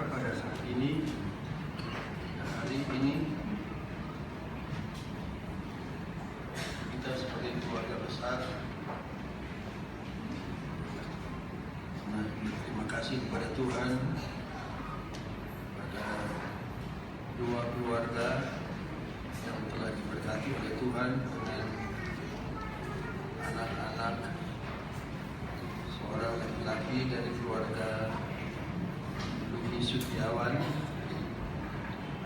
pada saat ini, hari ini kita sebagai keluarga besar terima kasih kepada Tuhan pada dua keluarga yang telah diberkati oleh Tuhan dengan anak-anak, seorang laki-laki dari keluarga Luki Sutiawan,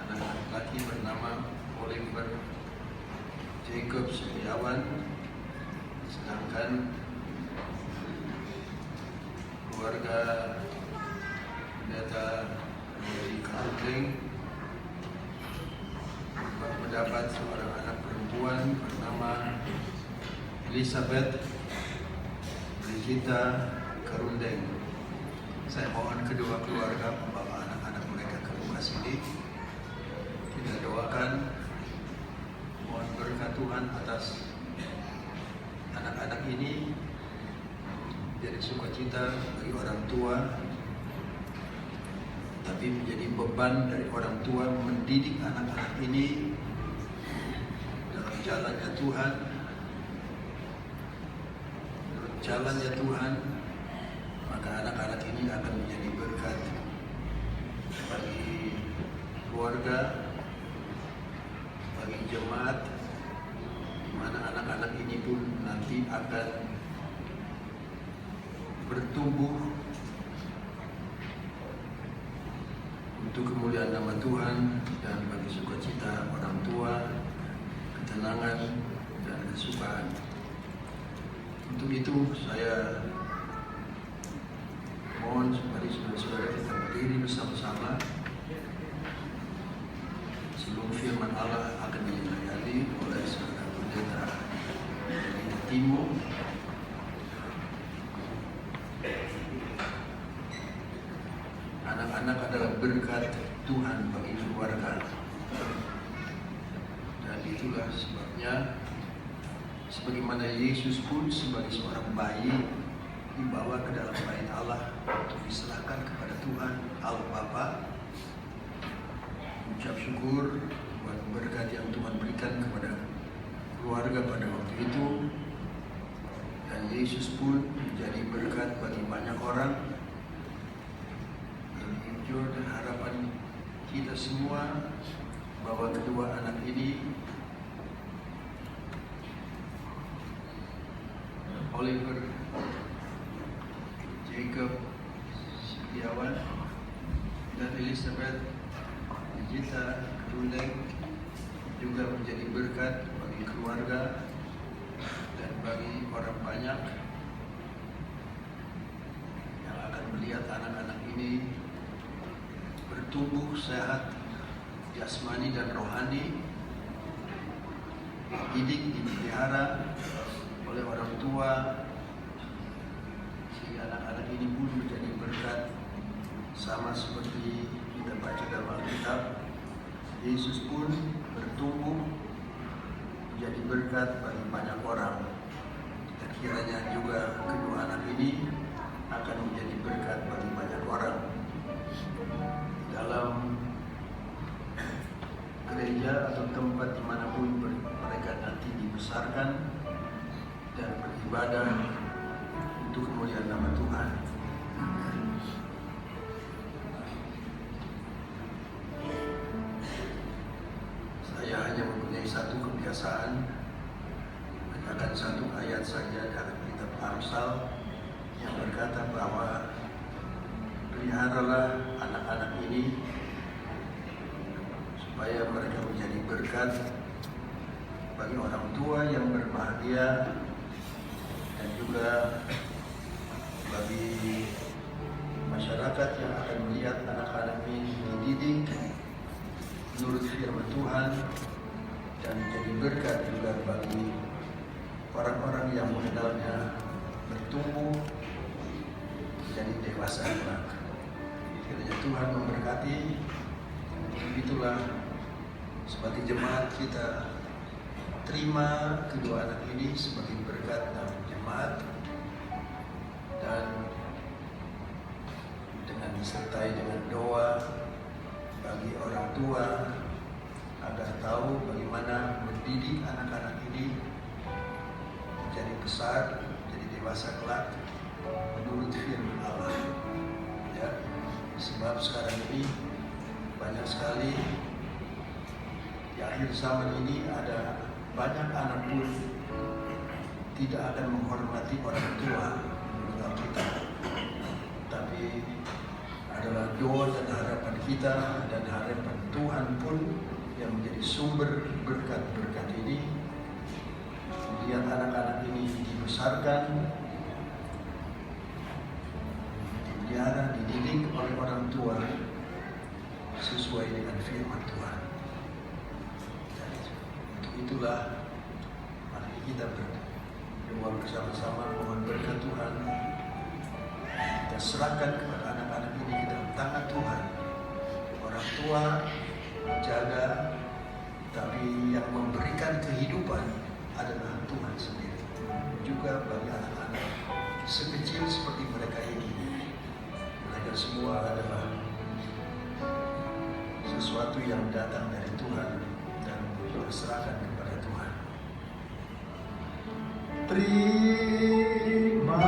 anak laki bernama Oliver Jacob Setiawan, sedangkan keluarga pendeta dari Karundeng mendapat seorang anak perempuan bernama Elizabeth Brigita Karundeng. Saya mohon kedua keluarga membawa anak-anak mereka ke rumah sini. Kita doakan mohon berkat Tuhan atas anak-anak ini, jadi sukacita bagi orang tua, tapi menjadi beban dari orang tua mendidik anak-anak ini dalam jalannya Tuhan. Dalam jalannya Tuhan, maka anak-anak ini akan menjadi berkat bagi keluarga, bagi jemaat, di mana anak-anak ini pun nanti akan bertumbuh untuk kemuliaan nama Tuhan dan bagi sukacita orang tua, ketenangan dan kesukaan. Untuk itu saya mohon supaya saudara-saudara kita berdiri bersama-sama sebelum firman Allah akan dilayani oleh saudara pendeta dari Timur. Anak-anak adalah berkat Tuhan bagi keluarga, dan itulah sebabnya sebagaimana Yesus pun sebagai seorang bayi dibawa ke dalam bait Allah untuk diserahkan kepada Tuhan Allah Bapa, ucap syukur buat berkat yang Tuhan berikan kepada keluarga pada waktu itu, dan Yesus pun menjadi berkat bagi banyak orang. Dan harapan kita semua bahwa kedua anak ini, Oliver Jacob Setiawan dan Elizabeth Brigita Karundeng, juga menjadi berkat bagi keluarga dan bagi orang banyak yang akan melihat anak-anak ini bertumbuh sehat jasmani dan rohani, dididik, dipelihara oleh orang tua, sehingga anak-anak ini pun menjadi berkat, sama seperti kita baca dalam Alkitab. Yesus pun bertumbuh menjadi berkat bagi banyak orang, dan kiranya juga kedua anak ini akan menjadi berkat bagi banyak orang dalam gereja atau tempat dimanapun mereka nanti dibesarkan dan beribadah untuk kemuliaan nama Tuhan. Saya hanya mempunyai satu kebiasaan, membacakan satu ayat saja dari kitab Amsal yang berkata bahwa peliharalah anak-anak ini supaya mereka menjadi berkat bagi orang tua yang berbahagia, dan juga bagi masyarakat yang akan melihat anak-anak ini dididik menurut firman Tuhan, dan menjadi berkat juga bagi orang-orang yang mengenalnya bertumbuh menjadi dewasa kelak. Kiranya Tuhan memberkati. Itulah sebagai jemaat kita terima kedua anak ini sebagai berkat dalam jemaat, dan dengan disertai dengan doa tua agar tahu bagaimana mendidik anak-anak ini menjadi besar, menjadi dewasa kelak menurut firman Allah. Ya, sebab sekarang ini banyak sekali di akhir zaman ini ada banyak anak pun tidak akan menghormati orang tua menurut Alkitab, tapi adalah doa dan harapan kita dan harapan Tuhan pun yang menjadi sumber berkat-berkat ini. Melihat anak-anak ini dibesarkan, dipelihara, dididik oleh orang tua sesuai dengan firman Tuhan. Dan untuk itulah mari kita berdoa bersama-sama mohon berkat Tuhan. Kita serahkan kepada anak-anak ini ke dalam tangan Tuhan. Orang tua menjaga, tapi yang memberikan kehidupan adalah Tuhan sendiri. Juga bagi anak-anak sekecil seperti mereka ini, mereka semua adalah sesuatu yang datang dari Tuhan dan berserahkan kepada Tuhan. Terima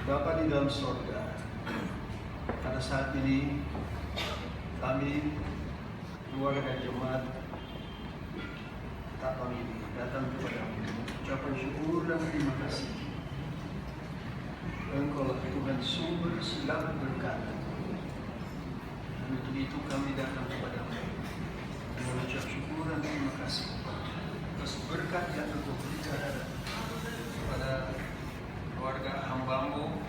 Bapa di dalam sorga, pada saat ini kami keluarga jemaat Tapang ini datang kepadamu mengucapkan syukur dan terima kasih. Engkau Tuhan sumber segala berkat. Dan untuk itu kami datang kepadamu mengucap syukur dan terima kasih atas berkat yang Engkau berikan kepada keluarga hamba-Mu.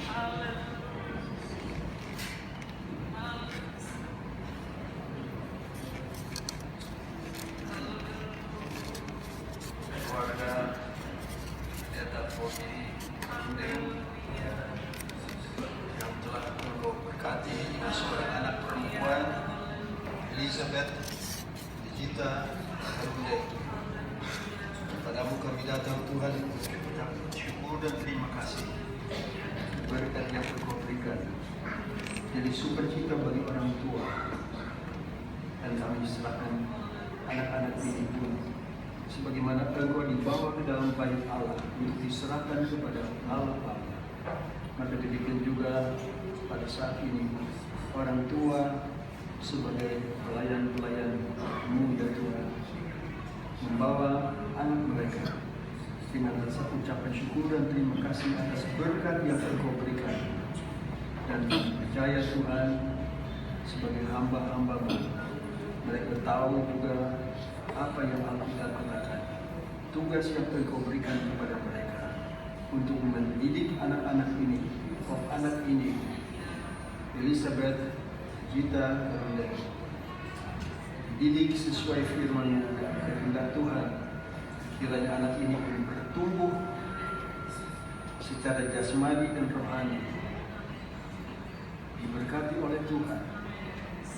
Keluarga Pendeta Bobby Indeng yang telah Engkau berkati seorang anak perempuan Elizabeth Digita Harunde. Kepadamu kami datang Tuhan mengucap syukur dan terima kasih berkat yang Engkau berikan jadi sukacita bagi orang tua, dan kami serahkan anak-anak ini pun sebagaimana Engkau dibawa ke dalam bait Allah untuk diserahkan kepada Allah Bapa. Maka demikian juga pada saat ini orang tua sebagai pelayan-pelayan-Mu ya Tuhan membawa anak mereka dengan rasa ucapan syukur dan terima kasih atas berkat yang Engkau berikan, dan percaya Tuhan sebagai hamba-hamba-Mu mereka tahu juga apa yang Alkitab katakan, tugas yang Engkau berikan kepada mereka untuk mendidik anak-anak ini, anak ini Elizabeth Gita Harunde, dididik sesuai firman-Mu dan kehendak Tuhan. Kiranya anak ini bertumbuh secara jasmani dan rohani, diberkati oleh Tuhan,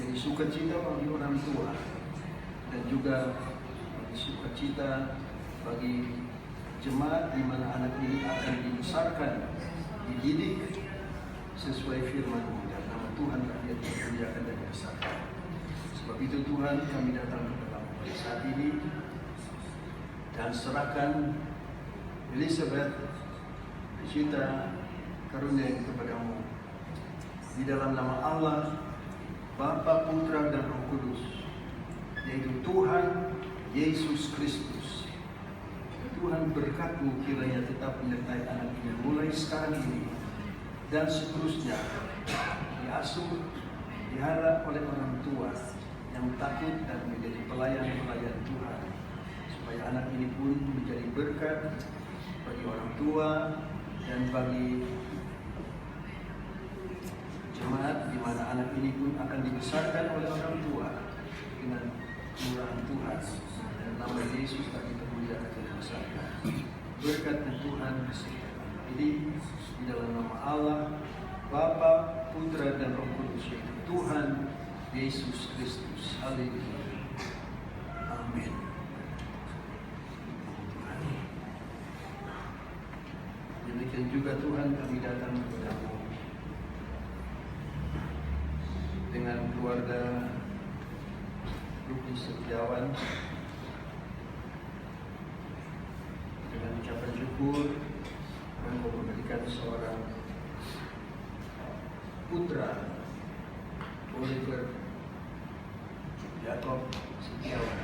jadi sukacita bagi orang tua dan juga sukacita bagi jemaat di mana anak ini akan dibesarkan, dididik sesuai firman-Mu, dan nama Tuhan rakyat dimuliakan dan dibesarkan. Sebab itu Tuhan kami datang kepada-Mu pada saat ini dan serahkan Elizabeth, kita karunia kepadamu. Di dalam nama Allah, Bapa, Putra, dan Roh Kudus, yaitu Tuhan Yesus Kristus. Tuhan berkat-Mu kiranya tetap menyertai anak ini mulai sekarang ini dan seterusnya, diasuh, diharap oleh orang tua yang takut dan menjadi pelayan-pelayan Tuhan, supaya anak ini pun menjadi berkat bagi orang tua dan bagi jemaat, di mana anak ini pun akan dibesarkan oleh orang tua dengan murahan Tuhan, dan nama Yesus lagi termuliakan dan dibesarkan. Berkat Tuhan besertakan. Jadi di dalam nama Allah, Bapa, Putra, dan Roh Kudus, yaitu Tuhan Yesus Kristus. Haleluya. Amin. Demikian juga Tuhan, kami datang kepadamu dengan keluarga Ruki Setiawan, dengan ucapan syukur dan memberikan seorang putra, Oliver Jacob Setiawan.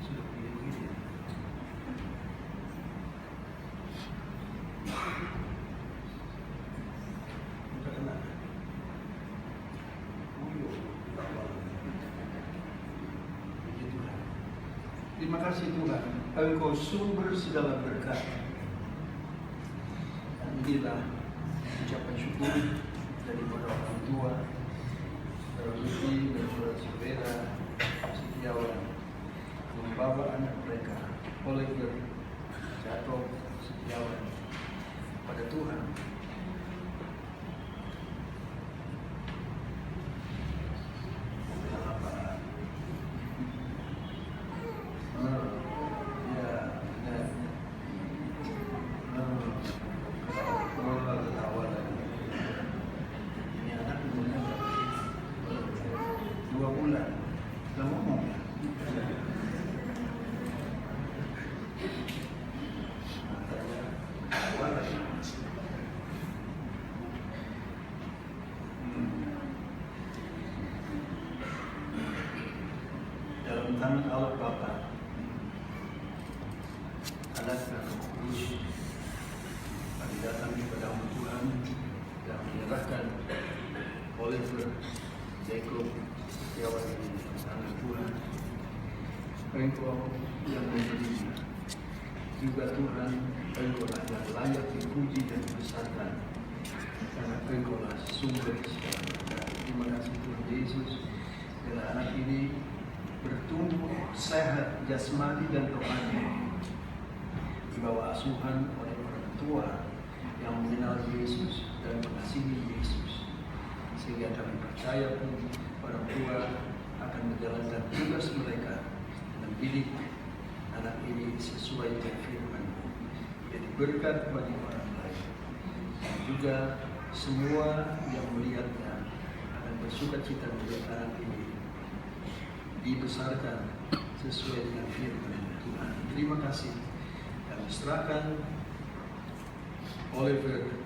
Sudah begini. Sudah kena. Terima kasih Tuhan, Engkau sumber segala berkat. Dan inilah ucapan syukur daripada orang tua, saudara Ruki dan saudara Setiawan, membawa anak mereka, Oliver Jacob Setiawan, pada Tuhan. Dalam tangan Allah Bapa, Anak dan Roh Kudus, kami datang kepadamu Tuhan dan menyerahkan Oliver Jacob Setiawan ini ke tangan Tuhan. Engkau yang memberinya, juga Tuhan, Engkau lah yang layak dipuji dan dibesarkan, karena Engkau lah sumber segala berkat. Terima kasih Tuhan Yesus, bila anak ini bertumbuh sehat jasmani dan rohani di bawah asuhan oleh orang tua yang mengenal Yesus dan mengasihi Yesus, sehingga kami percaya pun orang tua akan menjalankan tugas mereka mendidik anak ini sesuai dengan firman-Mu, jadi berkat bagi orang lain, dan juga semua yang melihatnya akan bersukacita melihat anak ini dibesarkan sesuai dengan firman Tuhan. Terima kasih. Kami serahkan Oliver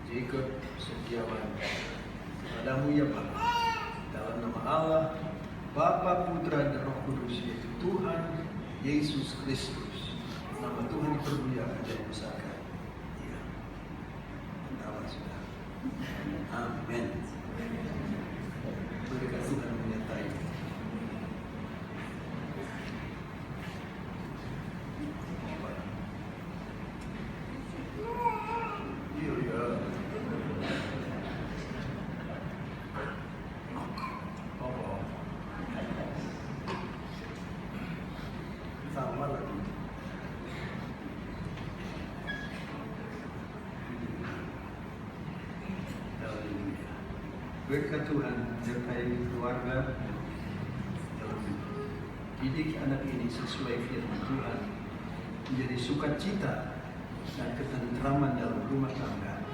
Jacob Setiawan kepadamu ya Bapa, dalam nama Allah, Bapa, Putra, dan Roh Kudus, yaitu Tuhan Yesus Kristus. Nama Tuhan dipermuliakan dan dibesarkan. Ya. Tawa sudah. Amin. Berkat Tuhan menyertai. Berkat Tuhan sertai keluarga dalam didik anak ini sesuai firman Tuhan, menjadi sukacita dan ketentraman dalam rumah tangga.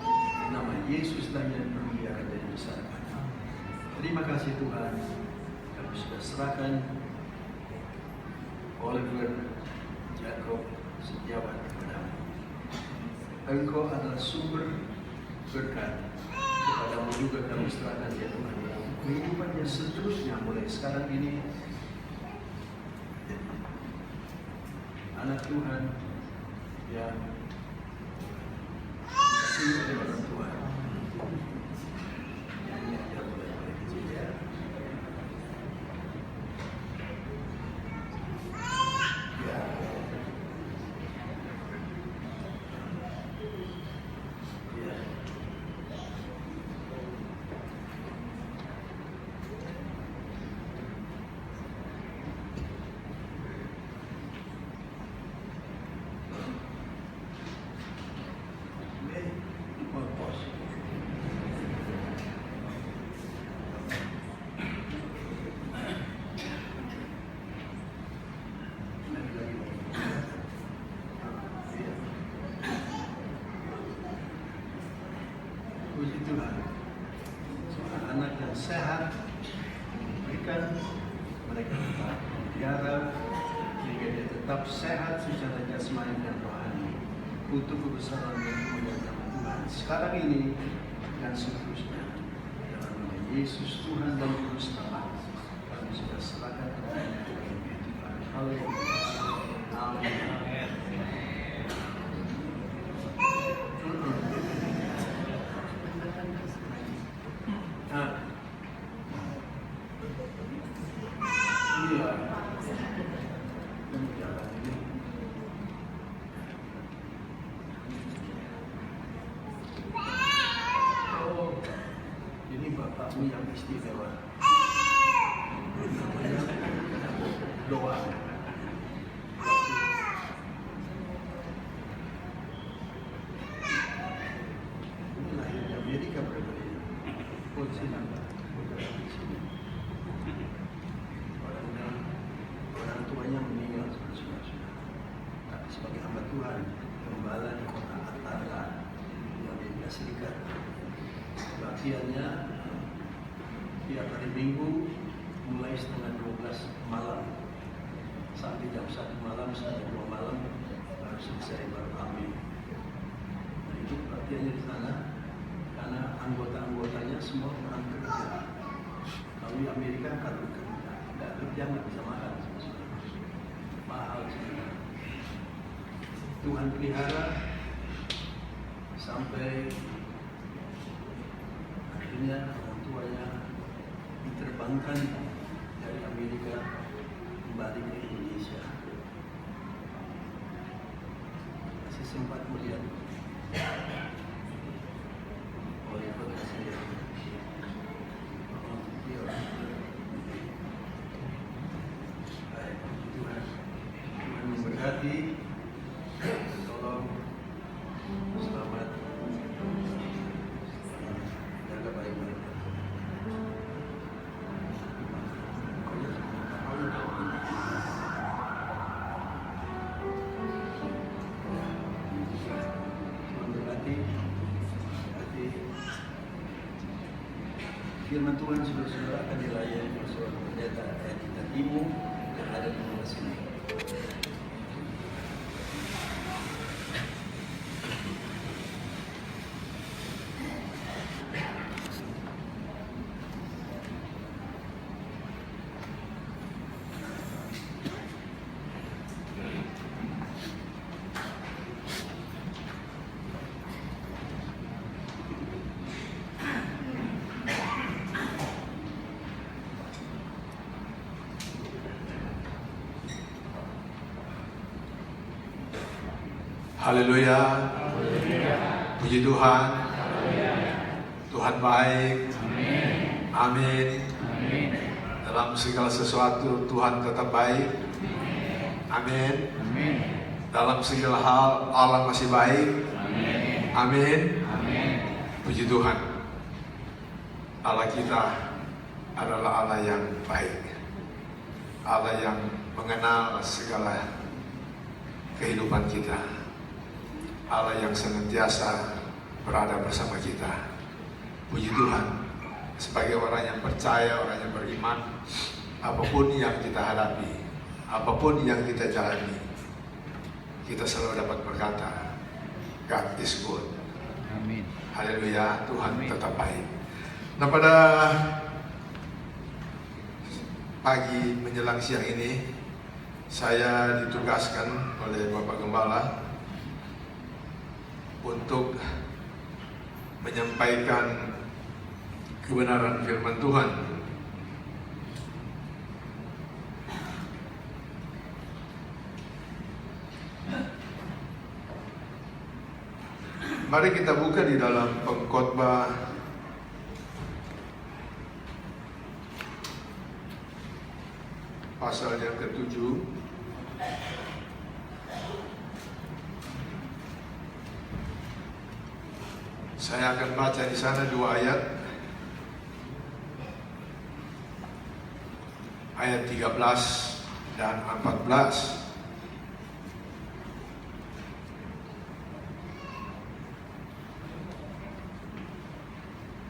Nama Yesuslah yang dipermuliakan dan dibesarkan. Terima kasih Tuhan, kami sudah serahkan Oliver Jacob Setiawan kepadamu. Engkau adalah sumber berkat, kepadamu juga kami serahkan ya Tuhan. Kehidupannya seterusnya mulai sekarang ini, anak Tuhan yang dikasihi oleh orang tua. Nyanyi aja mulai kecil ya. Ya. Ya. Puji Tuhan, seorang anak yang sehat memberikan mereka tetap pelihara sehingga dia tetap sehat secara jasmani dan rohani untuk kebesaran dan kemuliaan Tuhan sekarang ini dan seterusnya. Dalam nama Yesus Tuhan dan Juru Selamat, kami sudah serahkan kepada Tuhan. Haleluya. Amin. Ini bapakmu yang istimewa. Doa. Ini lahir di Amerika berapa ini? Oh, sini. Orang tuanya meninggal sudah. Tapi sebagai hamba Tuhan, gembala di kota Atlanta, di Amerika Serikat. Latihannya tiap hari Minggu mulai setengah 12 malam sampai jam 1 malam sampai 2 malam baru selesai baru amin. Nah, itu latihannya di sana karena anggota-anggotanya semua orang kerja. Kalau di Amerika kalau nggak kerja nggak bisa makan, mahal sebenarnya. Tuhan pelihara sampai akhirnya orang tuanya diterbangkan dari Amerika kembali ke Indonesia. Masih sempat melihat Oliver kasih lihat. Baik, Tuhan memberkati. Tolong selamat jaga baik-baik. Firman Tuhan saudara-saudara akan dilayani oleh seorang pendeta Edita Timo yang ada di rumah sini. Haleluya. Puji Tuhan. Tuhan baik. Amin. Dalam segala sesuatu Tuhan tetap baik. Amin. Dalam segala hal Allah masih baik. Amin. Puji Tuhan. Allah kita adalah Allah yang baik. Allah yang mengenal segala kehidupan kita. Allah yang senantiasa berada bersama kita. Puji Tuhan, sebagai orang yang percaya, orang yang beriman, apapun yang kita hadapi, apapun yang kita jalani, kita selalu dapat berkata, God is good. Amin. Haleluya, Tuhan Amin. tetap baik. Nah, pada pagi menjelang siang ini, saya ditugaskan oleh Bapak Gembala untuk menyampaikan kebenaran firman Tuhan. Mari kita buka di dalam Pengkhotbah pasal yang ke-7. Saya akan baca di sana 2 ayat. Ayat 13 dan 14.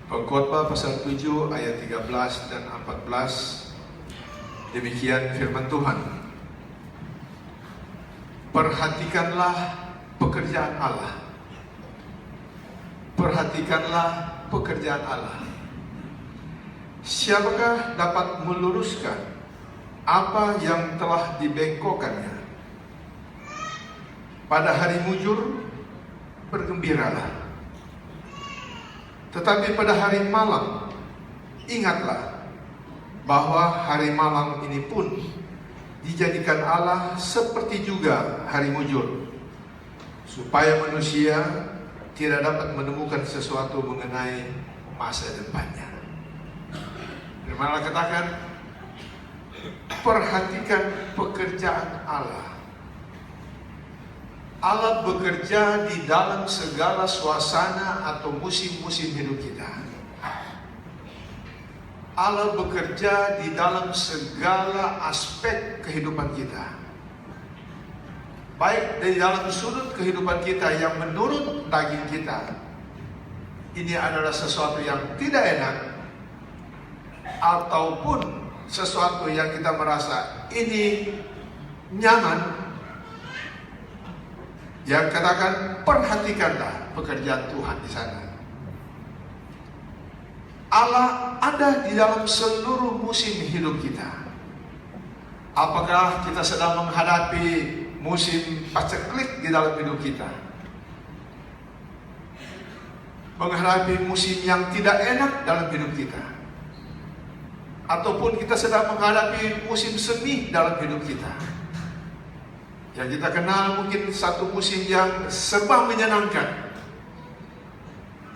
Pengkhotbah pasal 7 ayat 13 dan 14. Demikian firman Tuhan. Perhatikanlah pekerjaan Allah. Perhatikanlah pekerjaan Allah. Siapakah dapat meluruskan apa yang telah dibengkokkannya? Pada hari mujur bergembiralah. Tetapi pada hari malam, ingatlah bahwa hari malam ini pun dijadikan Allah seperti juga hari mujur, supaya manusia tidak dapat menemukan sesuatu mengenai masa depannya. Firman Allah katakan, perhatikan pekerjaan Allah. Allah bekerja di dalam segala suasana atau musim-musim hidup kita. Allah bekerja di dalam segala aspek kehidupan kita. Baik dari dalam sudut kehidupan kita yang menurut daging kita, ini adalah sesuatu yang tidak enak, ataupun sesuatu yang kita merasa ini nyaman. Yang katakan, perhatikanlah pekerjaan Tuhan di sana. Allah ada di dalam seluruh musim hidup kita. Apakah kita sedang menghadapi musim paceklik di dalam hidup kita? Menghadapi musim yang tidak enak dalam hidup kita? Ataupun kita sedang menghadapi musim semi dalam hidup kita? Yang kita kenal mungkin satu musim yang serba menyenangkan.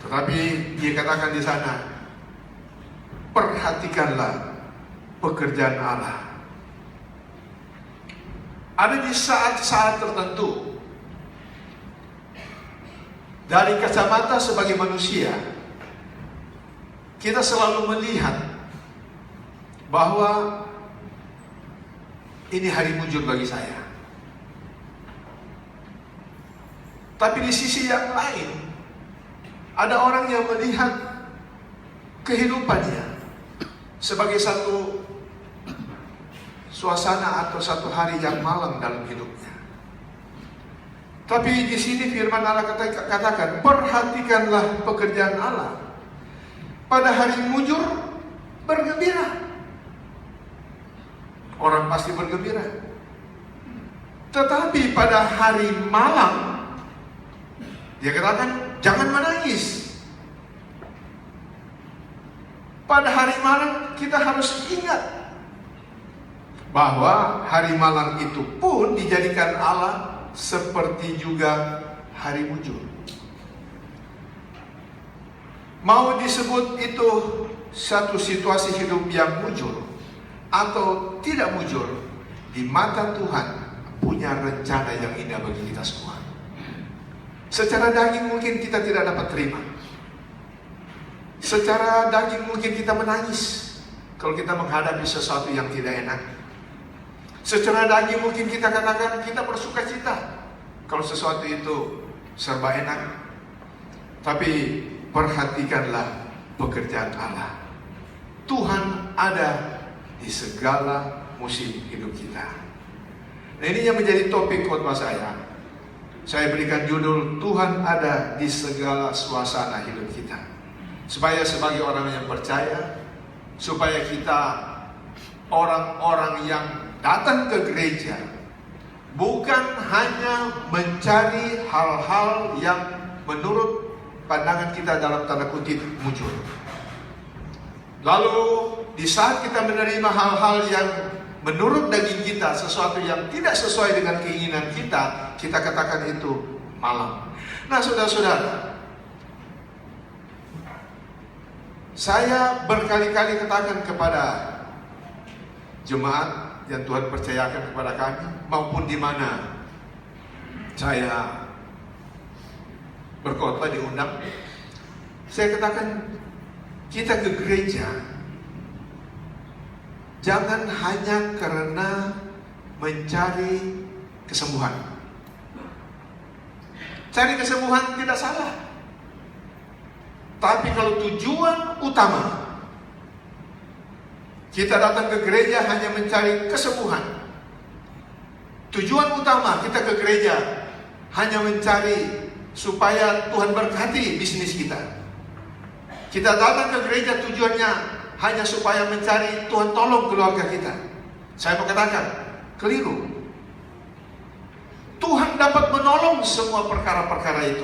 Tetapi dia katakan di sana, perhatikanlah pekerjaan Allah. Ada di saat-saat tertentu, dari kacamata sebagai manusia, kita selalu melihat bahwa ini hari mujur bagi saya. Tapi di sisi yang lain, ada orang yang melihat kehidupannya sebagai satu suasana atau satu hari yang malam dalam hidupnya. Tapi di sini firman Allah katakan, perhatikanlah pekerjaan Allah. Pada hari mujur bergembira. Orang pasti bergembira. Tetapi pada hari malam, dia katakan, jangan menangis. Pada hari malam kita harus ingat bahwa hari malam itu pun dijadikan Allah seperti juga hari mujur. Mau disebut itu satu situasi hidup yang mujur atau tidak mujur, di mata Tuhan punya rencana yang indah bagi kita semua. Secara daging mungkin kita tidak dapat terima. Secara daging mungkin kita menangis kalau kita menghadapi sesuatu yang tidak enak. Secara daging mungkin kita katakan kita bersuka cita kalau sesuatu itu serba enak. Tapi perhatikanlah pekerjaan Allah. Tuhan ada di segala musim hidup kita. Nah, ini yang menjadi topik khotbah saya. Saya berikan judul Tuhan ada di segala suasana hidup kita. Supaya sebagai orang yang percaya, supaya kita orang-orang yang datang ke gereja bukan hanya mencari hal-hal yang menurut pandangan kita dalam tanda kutip mujur. Lalu di saat kita menerima hal-hal yang menurut daging kita, sesuatu yang tidak sesuai dengan keinginan kita, kita katakan itu malam. Nah, saudara-saudara, saya berkali-kali katakan kepada jemaat yang Tuhan percayakan kepada kami, maupun di mana saya berkhotbah diundang, saya katakan kita ke gereja jangan hanya karena mencari kesembuhan. Cari kesembuhan tidak salah, tapi kalau tujuan utama kita datang ke gereja hanya mencari kesembuhan, tujuan utama kita ke gereja hanya mencari supaya Tuhan berkati bisnis kita, kita datang ke gereja tujuannya hanya supaya mencari Tuhan tolong keluarga kita, saya mau katakan keliru. Tuhan dapat menolong semua perkara-perkara itu.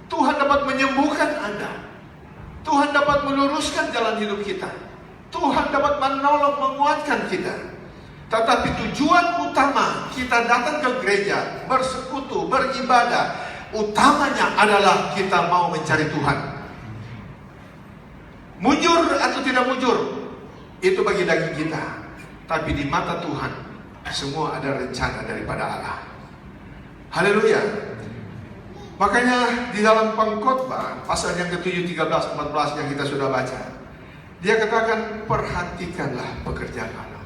Tuhan dapat menyembuhkan Anda. Tuhan dapat meluruskan jalan hidup kita. Tuhan dapat menolong, menguatkan kita. Tetapi tujuan utama kita datang ke gereja, bersekutu, beribadah, utamanya adalah kita mau mencari Tuhan. Mujur atau tidak mujur, itu bagi daging kita. Tapi di mata Tuhan, semua ada rencana daripada Allah. Haleluya. Makanya di dalam pengkhotbah pasal yang ke-7, 13, 14 yang kita sudah baca, dia katakan perhatikanlah pekerjaan Allah.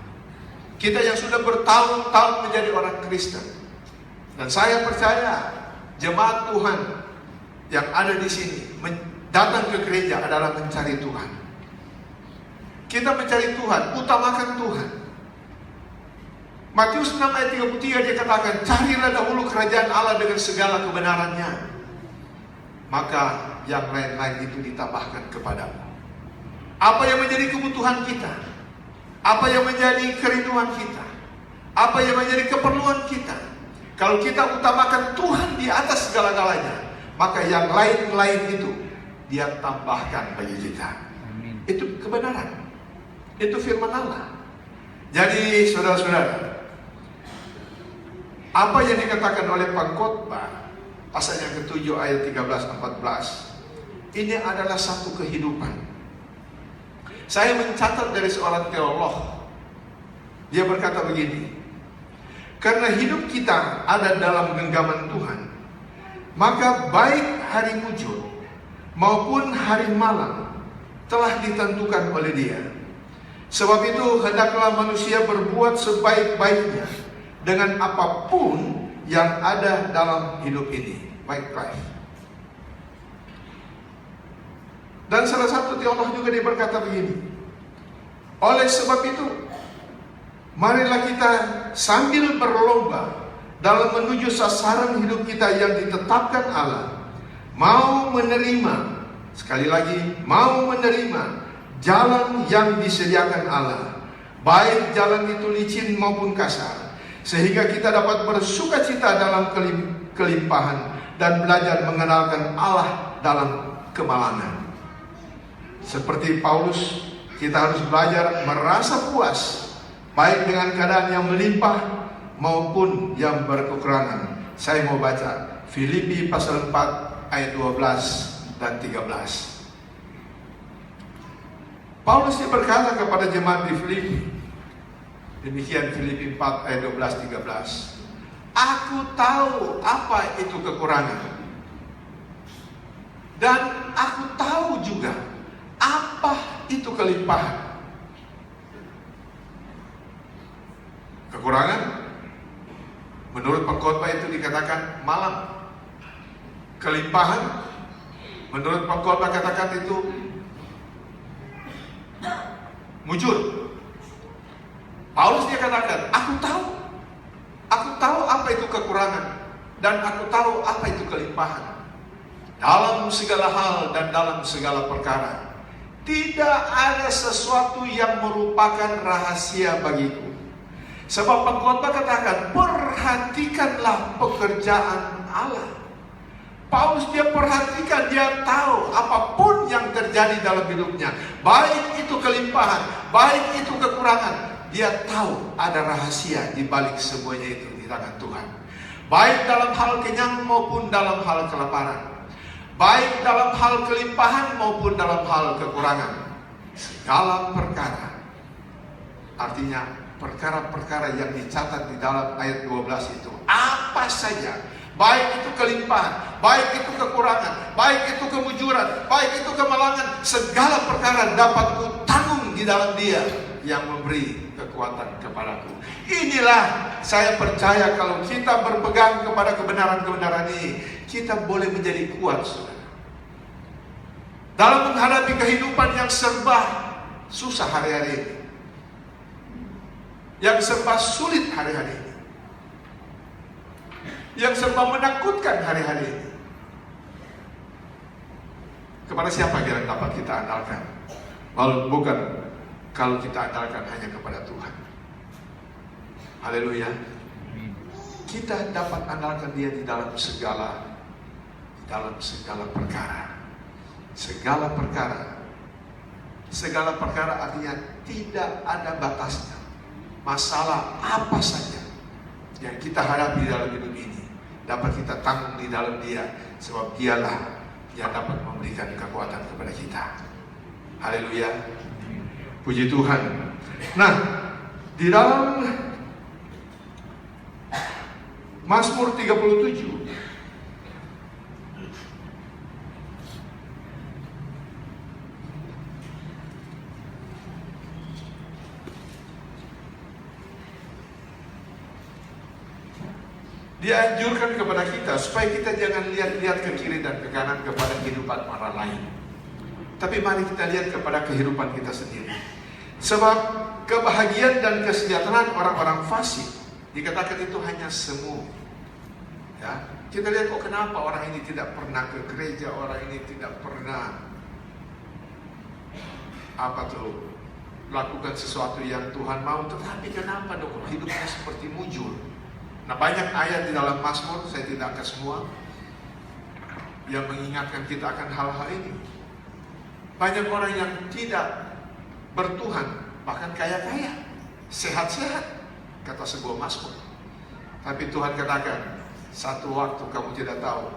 Kita yang sudah bertahun-tahun menjadi orang Kristen, dan saya percaya jemaat Tuhan yang ada di sini datang ke gereja adalah mencari Tuhan. Kita mencari Tuhan, utamakan Tuhan. Matius 6 ayat 33 dia katakan, carilah dahulu kerajaan Allah dengan segala kebenarannya, maka yang lain-lain itu ditambahkan kepadamu. Apa yang menjadi kebutuhan kita, apa yang menjadi kerinduan kita, apa yang menjadi keperluan kita, kalau kita utamakan Tuhan di atas segala-galanya, maka yang lain-lain itu dia tambahkan bagi kita. Amin. Itu kebenaran, itu firman Allah. Jadi saudara-saudara, apa yang dikatakan oleh pengkhotbah pasal yang ke-7 ayat 13-14 ini adalah satu kehidupan. Saya mencatat dari seorang teolog, dia berkata begini, karena hidup kita ada dalam genggaman Tuhan, maka baik hari mujur maupun hari malam telah ditentukan oleh Dia. Sebab itu hendaklah manusia berbuat sebaik-baiknya dengan apapun yang ada dalam hidup ini. Baik, baik. Dan salah satu teolog juga dia berkata begini, oleh sebab itu marilah kita sambil berlomba dalam menuju sasaran hidup kita yang ditetapkan Allah, mau menerima, sekali lagi, mau menerima jalan yang disediakan Allah, baik jalan itu licin maupun kasar, sehingga kita dapat bersukacita dalam kelimpahan dan belajar mengenalkan Allah dalam kemalangan. Seperti Paulus, kita harus belajar merasa puas, baik dengan keadaan yang melimpah maupun yang berkekurangan. Saya mau baca Filipi pasal 4 ayat 12 dan 13. Paulus berkata kepada jemaat di Filipi, demikian Filipi 4 ayat 12-13. Aku tahu apa itu kekurangan, dan aku tahu juga apa itu kelimpahan. Kekurangan menurut pengkhotbah itu dikatakan malam. Kelimpahan menurut pengkhotbah katakan itu mujur. Paulus dia katakan, aku tahu apa itu kekurangan, dan aku tahu apa itu kelimpahan. Dalam segala hal dan dalam segala perkara, tidak ada sesuatu yang merupakan rahasia bagiku. Sebab pengkhotbah katakan, perhatikanlah pekerjaan Allah. Paulus dia perhatikan, dia tahu apapun yang terjadi dalam hidupnya, baik itu kelimpahan, baik itu kekurangan, dia tahu ada rahasia di balik semuanya itu di tangan Tuhan. Baik dalam hal kenyang maupun dalam hal kelaparan, baik dalam hal kelimpahan maupun dalam hal kekurangan, segala perkara. Artinya perkara-perkara yang dicatat di dalam ayat 12 itu, apa saja, baik itu kelimpahan, baik itu kekurangan, baik itu kemujuran, baik itu kemalangan, segala perkara dapat kutanggung di dalam Dia yang memberi kekuatan kepadaku. Inilah saya percaya kalau kita berpegang kepada kebenaran-kebenaran ini, kita boleh menjadi kuat, saudara. Dalam menghadapi kehidupan yang serba susah hari-hari ini, yang serba sulit hari-hari ini, yang serba menakutkan hari-hari ini. Kepada siapa yang dapat kita andalkan? Walau bukan kalau kita andalkan hanya kepada Tuhan. Haleluya. Kita dapat andalkan Dia di dalam segala perkara. Segala perkara artinya tidak ada batasnya. Masalah apa saja yang kita hadapi dalam hidup ini dapat kita tanggung di dalam Dia, sebab Dialah yang dapat memberikan kekuatan kepada kita. Haleluya. Puji Tuhan. Nah, di dalam Mazmur 37 dianjurkan kepada kita supaya kita jangan lihat-lihat ke kiri dan ke kanan kepada kehidupan orang lain, tapi mari kita lihat kepada kehidupan kita sendiri. Sebab kebahagiaan dan kesejahteraan orang-orang fasik dikatakan itu hanya semu. Ya, kita lihat kok kenapa orang ini tidak pernah ke gereja, orang ini tidak pernah lakukan sesuatu yang Tuhan mau, tetapi kenapa dong hidupnya seperti mujur? Nah, banyak ayat di dalam Mazmur, saya tidak akan semua, yang mengingatkan kita akan hal-hal ini. Banyak orang yang tidak bertuhan, bahkan kaya-kaya, sehat-sehat, kata sebuah Mazmur. Tapi Tuhan katakan, satu waktu kamu tidak tahu,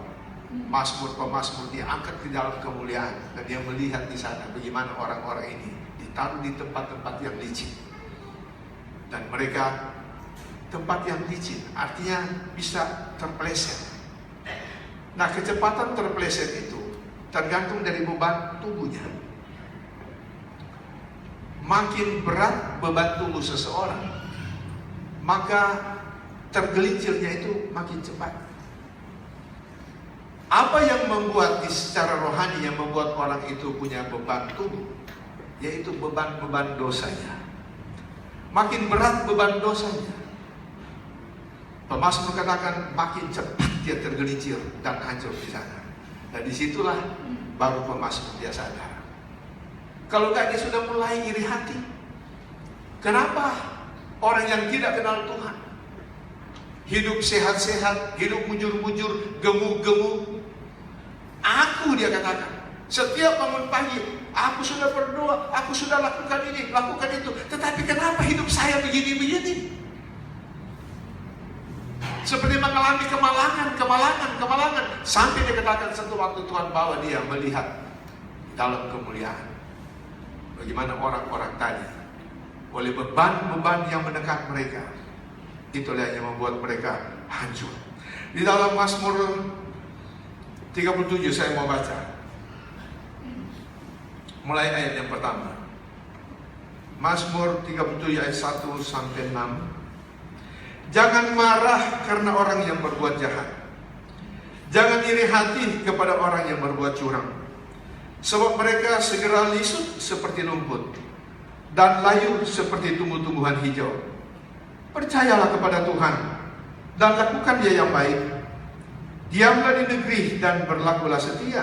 Mazmur-pemazmur diangkat ke dalam kemuliaan, dan dia melihat di sana bagaimana orang-orang ini ditaruh di tempat-tempat yang licin. Dan mereka tempat yang licin, artinya bisa terpeleset. Nah, kecepatan terpeleset itu tergantung dari beban tubuhnya. Makin berat beban tubuh seseorang, maka tergelincirnya itu makin cepat. Apa yang membuat secara rohani yang membuat orang itu punya beban tubuh? Yaitu beban-beban dosanya. Makin berat beban dosanya, pemazmur katakan makin cepat dia tergelincir dan hancur di sana. Dan disitulah baru pemazmur dia sadar. Kalau enggak, dia sudah mulai iri hati. Kenapa orang yang tidak kenal Tuhan hidup sehat-sehat, hidup mujur-mujur, gemuk-gemuk? Aku, dia katakan, setiap bangun pagi, aku sudah berdoa, aku sudah lakukan ini, lakukan itu, tetapi kenapa hidup saya begini-begini? Seperti mengalami kemalangan, sampai dikatakan satu waktu Tuhan bawa dia melihat dalam kemuliaan bagaimana orang-orang tadi oleh beban-beban yang menekan mereka, itulah yang membuat mereka hancur. Di dalam Mazmur 37 saya mau baca mulai ayat yang pertama. Mazmur 37 ayat 1 sampai 6. Jangan marah karena orang yang berbuat jahat. Jangan iri hati kepada orang yang berbuat curang. Sebab mereka segera lisut seperti lumpur. dan layu seperti tumbuh-tumbuhan hijau. Percayalah kepada Tuhan dan lakukan Dia yang baik. Diamlah di negeri dan berlakulah setia,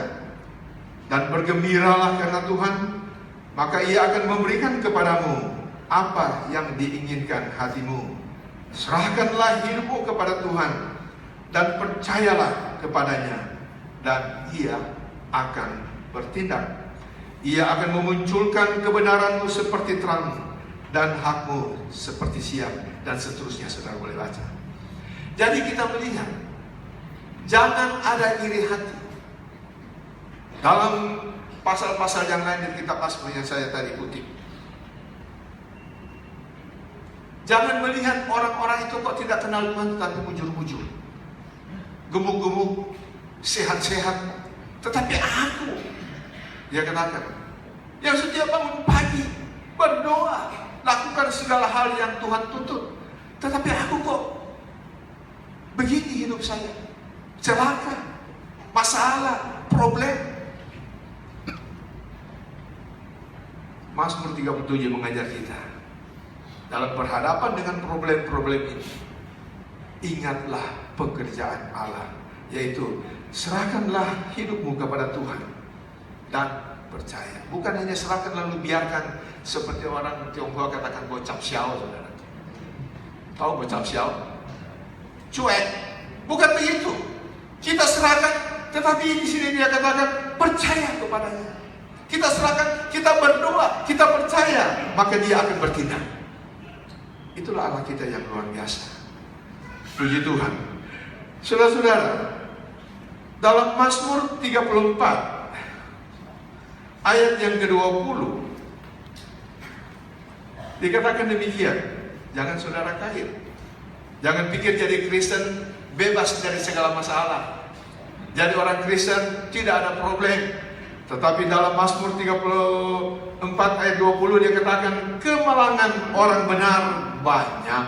dan bergembiralah karena Tuhan, maka Ia akan memberikan kepadamu apa yang diinginkan hatimu. Serahkanlah hidupmu kepada Tuhan dan percayalah kepadanya, dan Ia akan bertindak. Ia akan memunculkan kebenaranmu seperti terang dan hakmu seperti siang, dan seterusnya. Saudara boleh baca. Jadi kita melihat, jangan ada iri hati. Dalam pasal-pasal yang lain di kitab Mazmur yang saya tadi kutip, jangan melihat orang-orang itu kok tidak kenal Tuhan tetapi mujur-mujur, gemuk-gemuk, sehat-sehat. Tetapi aku, dia katakan, yang setiap bangun pagi berdoa, lakukan segala hal yang Tuhan tuntut. Tetapi aku kok begini hidup saya, celaka, masalah, problem. Mazmur 37 mengajar kita, dalam berhadapan dengan problem-problem ini, ingatlah pekerjaan Allah, yaitu serahkanlah hidupmu kepada Tuhan dan percaya. Bukan hanya serahkan lalu biarkan, seperti orang Tionghoa katakan bocap siao, saudara. Tahu bocap siao? Cuek. Bukan begitu. Kita serahkan, tetapi di sini dia katakan percaya kepadanya. Kita serahkan, kita berdoa, kita percaya, maka Dia akan bertindak. Itulah Allah kita yang luar biasa. Puji Tuhan. Saudara-saudara, dalam Mazmur 34 ayat yang ke-20 dikatakan demikian. Jangan saudara kaget. Jangan pikir jadi Kristen bebas dari segala masalah. Jadi orang Kristen tidak ada problem. Tetapi dalam Mazmur 34 ayat 20 dia katakan, kemalangan orang benar banyak.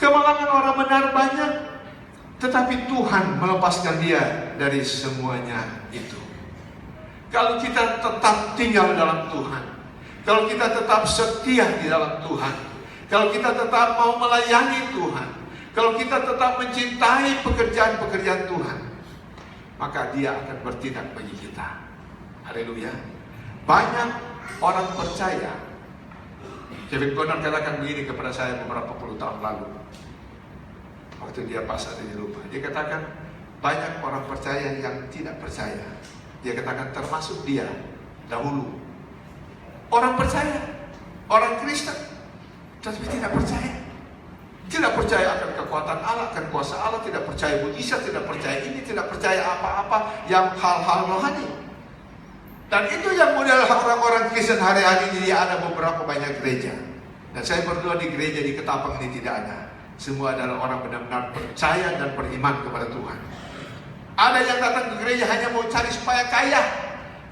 Kemalangan orang benar banyak, tetapi Tuhan melepaskan dia dari semuanya itu. Kalau kita tetap tinggal dalam Tuhan, kalau kita tetap setia di dalam Tuhan, kalau kita tetap mau melayani Tuhan, kalau kita tetap mencintai pekerjaan-pekerjaan Tuhan, maka Dia akan bertindak bagi kita. Haleluya. Banyak orang percaya. Kevin Conner katakan begini kepada saya beberapa puluh tahun lalu, waktu dia pasar di rumah. Dia katakan, banyak orang percaya yang tidak percaya. Dia katakan termasuk dia dahulu. Orang percaya, orang Kristen, tetapi tidak percaya. Tidak percaya akan kekuatan Allah, akan kuasa Allah, tidak percaya mujizat, tidak percaya ini, tidak percaya apa-apa yang hal-hal rohani. Dan itu yang model orang-orang Kristen hari-hari ini. Ada beberapa banyak gereja. Dan saya berdoa di gereja di Ketapang ini tidak ada. Semua adalah orang benar-benar percaya dan beriman kepada Tuhan. Ada yang datang ke gereja hanya mau cari supaya kaya.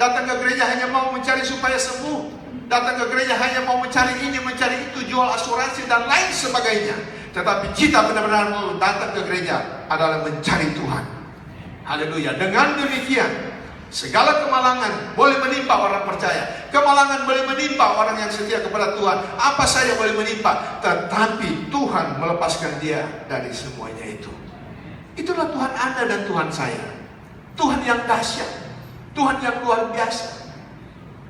Datang ke gereja hanya mau mencari supaya sembuh. Datang ke gereja hanya mau mencari ini, mencari itu, jual asuransi dan lain sebagainya. Tetapi kita benar-benar mau datang ke gereja adalah mencari Tuhan. Haleluya. Dengan demikian, segala kemalangan boleh menimpa orang percaya. Kemalangan boleh menimpa orang yang setia kepada Tuhan. Apa saja boleh menimpa. Tetapi Tuhan melepaskan dia dari semuanya itu. Itulah Tuhan Anda dan Tuhan saya. Tuhan yang dahsyat. Tuhan yang luar biasa.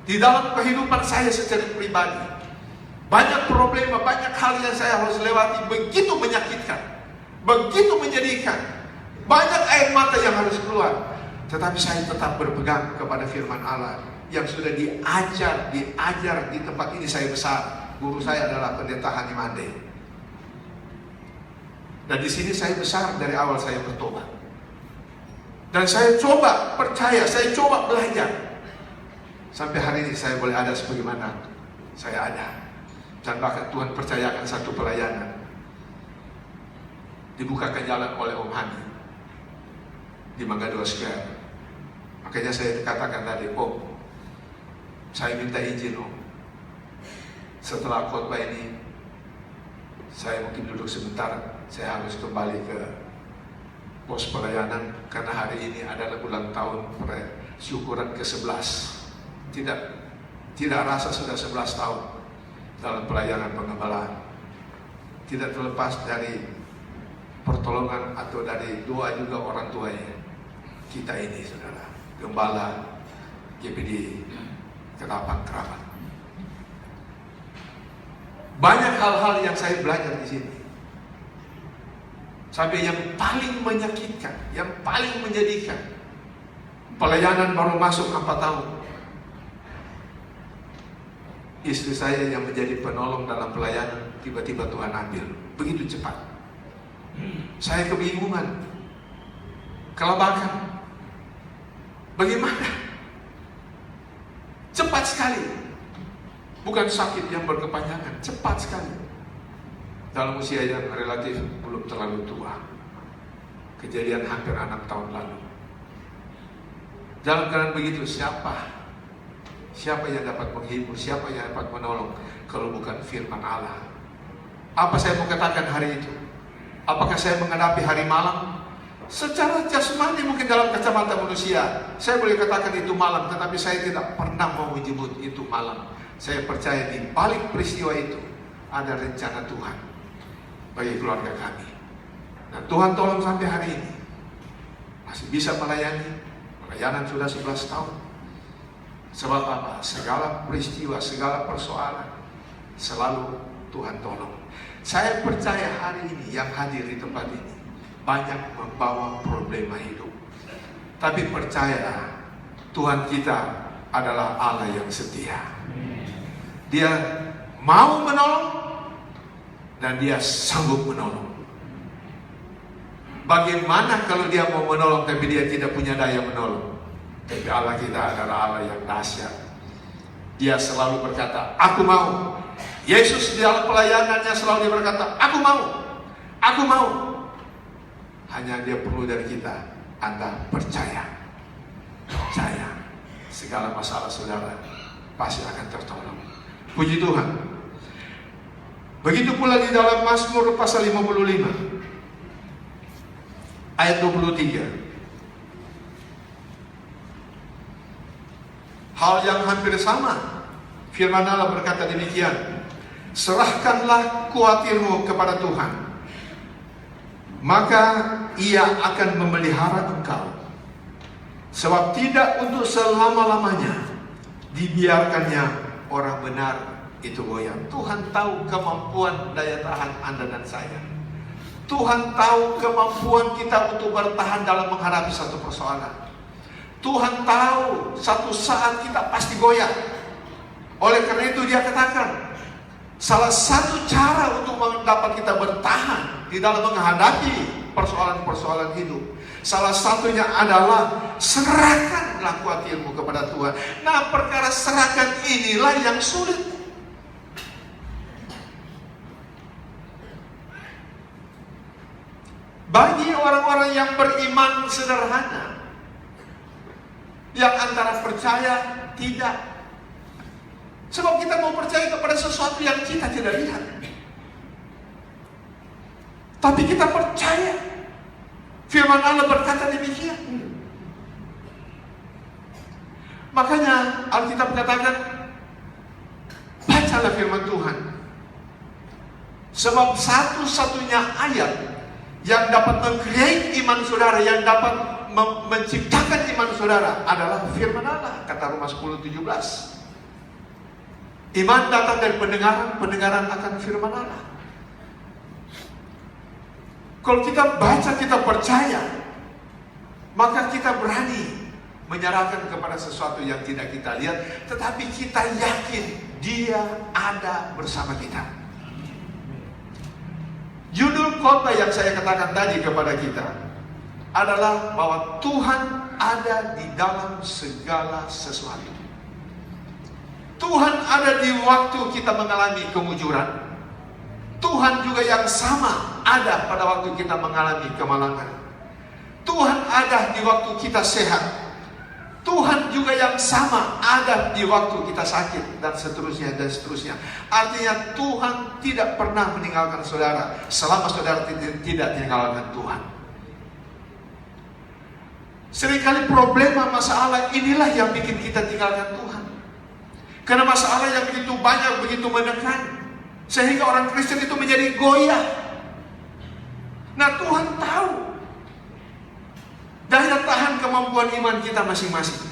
Di dalam kehidupan saya secara pribadi, banyak problema, banyak hal yang saya harus lewati, begitu menyakitkan, begitu menyedihkan, banyak air mata yang harus keluar. Tetapi saya tetap berpegang kepada firman Allah yang sudah diajar di tempat ini saya besar. Guru saya adalah Pendeta Hani Mande. Dan di sini saya besar dari awal saya bertobat. Dan saya coba percaya, saya coba belajar. Sampai hari ini saya boleh ada sebagaimana saya ada. Dan bahkan Tuhan percayakan satu pelayanan. Dibukakan jalan oleh Om Hani di Mangga 2 Square. Makanya saya katakan tadi, Om, saya minta izin Om, setelah khotbah ini saya mungkin duduk sebentar. Saya harus kembali ke pos pelayanan karena hari ini adalah ulang tahun syukuran ke-11 tidak rasa sudah 11 tahun dalam pelayanan pengembalaan. Tidak terlepas dari pertolongan atau dari doa juga orang tuanya. Kita ini saudara, gembala GPD Ketapang Keramat. Banyak hal-hal yang saya belajar di sini. Sampai yang paling menyakitkan, yang paling menyedihkan, pelayanan baru masuk 4 tahun. Istri saya yang menjadi penolong dalam pelayanan, tiba-tiba Tuhan ambil. Begitu cepat. Saya kebingungan, kelabakan. Bagaimana? Cepat sekali. Bukan sakit yang berkepanjangan, cepat sekali. Dalam usia yang relatif belum terlalu tua. Kejadian hampir 6 tahun lalu. Dalam keadaan begitu, siapa yang dapat menghibur, siapa yang dapat menolong kalau bukan firman Allah? Apa saya mau katakan hari itu? Apakah saya menghadapi hari malam? Secara jasmani mungkin dalam kacamata manusia saya boleh katakan itu malam, tetapi saya tidak pernah mau menyebut itu malam. Saya percaya di balik peristiwa itu ada rencana Tuhan bagi keluarga kami. Nah, Tuhan tolong sampai hari ini masih bisa melayani. Pelayanan sudah 11 tahun. Sebab apa? Segala peristiwa, segala persoalan selalu Tuhan tolong. Saya percaya hari ini yang hadir di tempat ini banyak membawa problema hidup. Tapi percayalah, Tuhan kita adalah Allah yang setia. Dia mau menolong dan Dia sanggup menolong. Bagaimana kalau Dia mau menolong tapi Dia tidak punya daya menolong? Tapi Allah kita adalah Allah yang dahsyat. Dia selalu berkata, aku mau. Yesus di dalam pelayanannya selalu dia berkata, aku mau. Aku mau. Hanya Dia perlu dari kita, Anda percaya. Percaya. Segala masalah saudara pasti akan tertolong. Puji Tuhan. Begitu pula di dalam Mazmur pasal 55 ayat 23. Hal yang hampir sama. Firman Allah berkata demikian, serahkanlah khawatirmu kepada Tuhan, maka Ia akan memelihara engkau. Sebab tidak untuk selama-lamanya dibiarkannya orang benar itu goyang. Tuhan tahu kemampuan daya tahan Anda dan saya. Tuhan tahu kemampuan kita untuk bertahan dalam menghadapi satu persoalan. Tuhan tahu satu saat kita pasti goyah. Oleh karena itu Dia katakan, salah satu cara untuk mendapat kita bertahan di dalam menghadapi persoalan-persoalan hidup, salah satunya adalah serahkanlah khawatirmu kepada Tuhan. Nah, perkara serahkan inilah yang sulit. Bagi orang-orang yang beriman sederhana, yang antara percaya tidak. Sebab kita mau percaya kepada sesuatu yang kita tidak lihat. Tapi kita percaya. Firman Allah berkata demikian. Makanya Alkitab katakan, bacalah firman Tuhan. Sebab satu-satunya ayat yang dapat meng-create iman saudara, yang dapat menciptakan iman saudara adalah firman Allah. Kata Roma 10:17. Iman datang dari pendengaran, pendengaran akan firman Allah. Kalau kita baca, kita percaya, maka kita berani menyerahkan kepada sesuatu yang tidak kita lihat, tetapi kita yakin Dia ada bersama kita. Judul khotbah yang saya katakan tadi kepada kita adalah bahwa Tuhan ada di dalam segala sesuatu. Tuhan ada di waktu kita mengalami kemujuran. Tuhan juga yang sama ada pada waktu kita mengalami kemalangan. Tuhan ada di waktu kita sehat. Tuhan juga yang sama ada di waktu kita sakit, dan seterusnya dan seterusnya. Artinya Tuhan tidak pernah meninggalkan saudara selama saudara tidak meninggalkan Tuhan. Seringkali problema masalah inilah yang bikin kita tinggalkan Tuhan. Karena masalah yang begitu banyak, begitu menekan, sehingga orang Kristen itu menjadi goyah. Nah, Tuhan tahu daya tahan kemampuan iman kita masing-masing.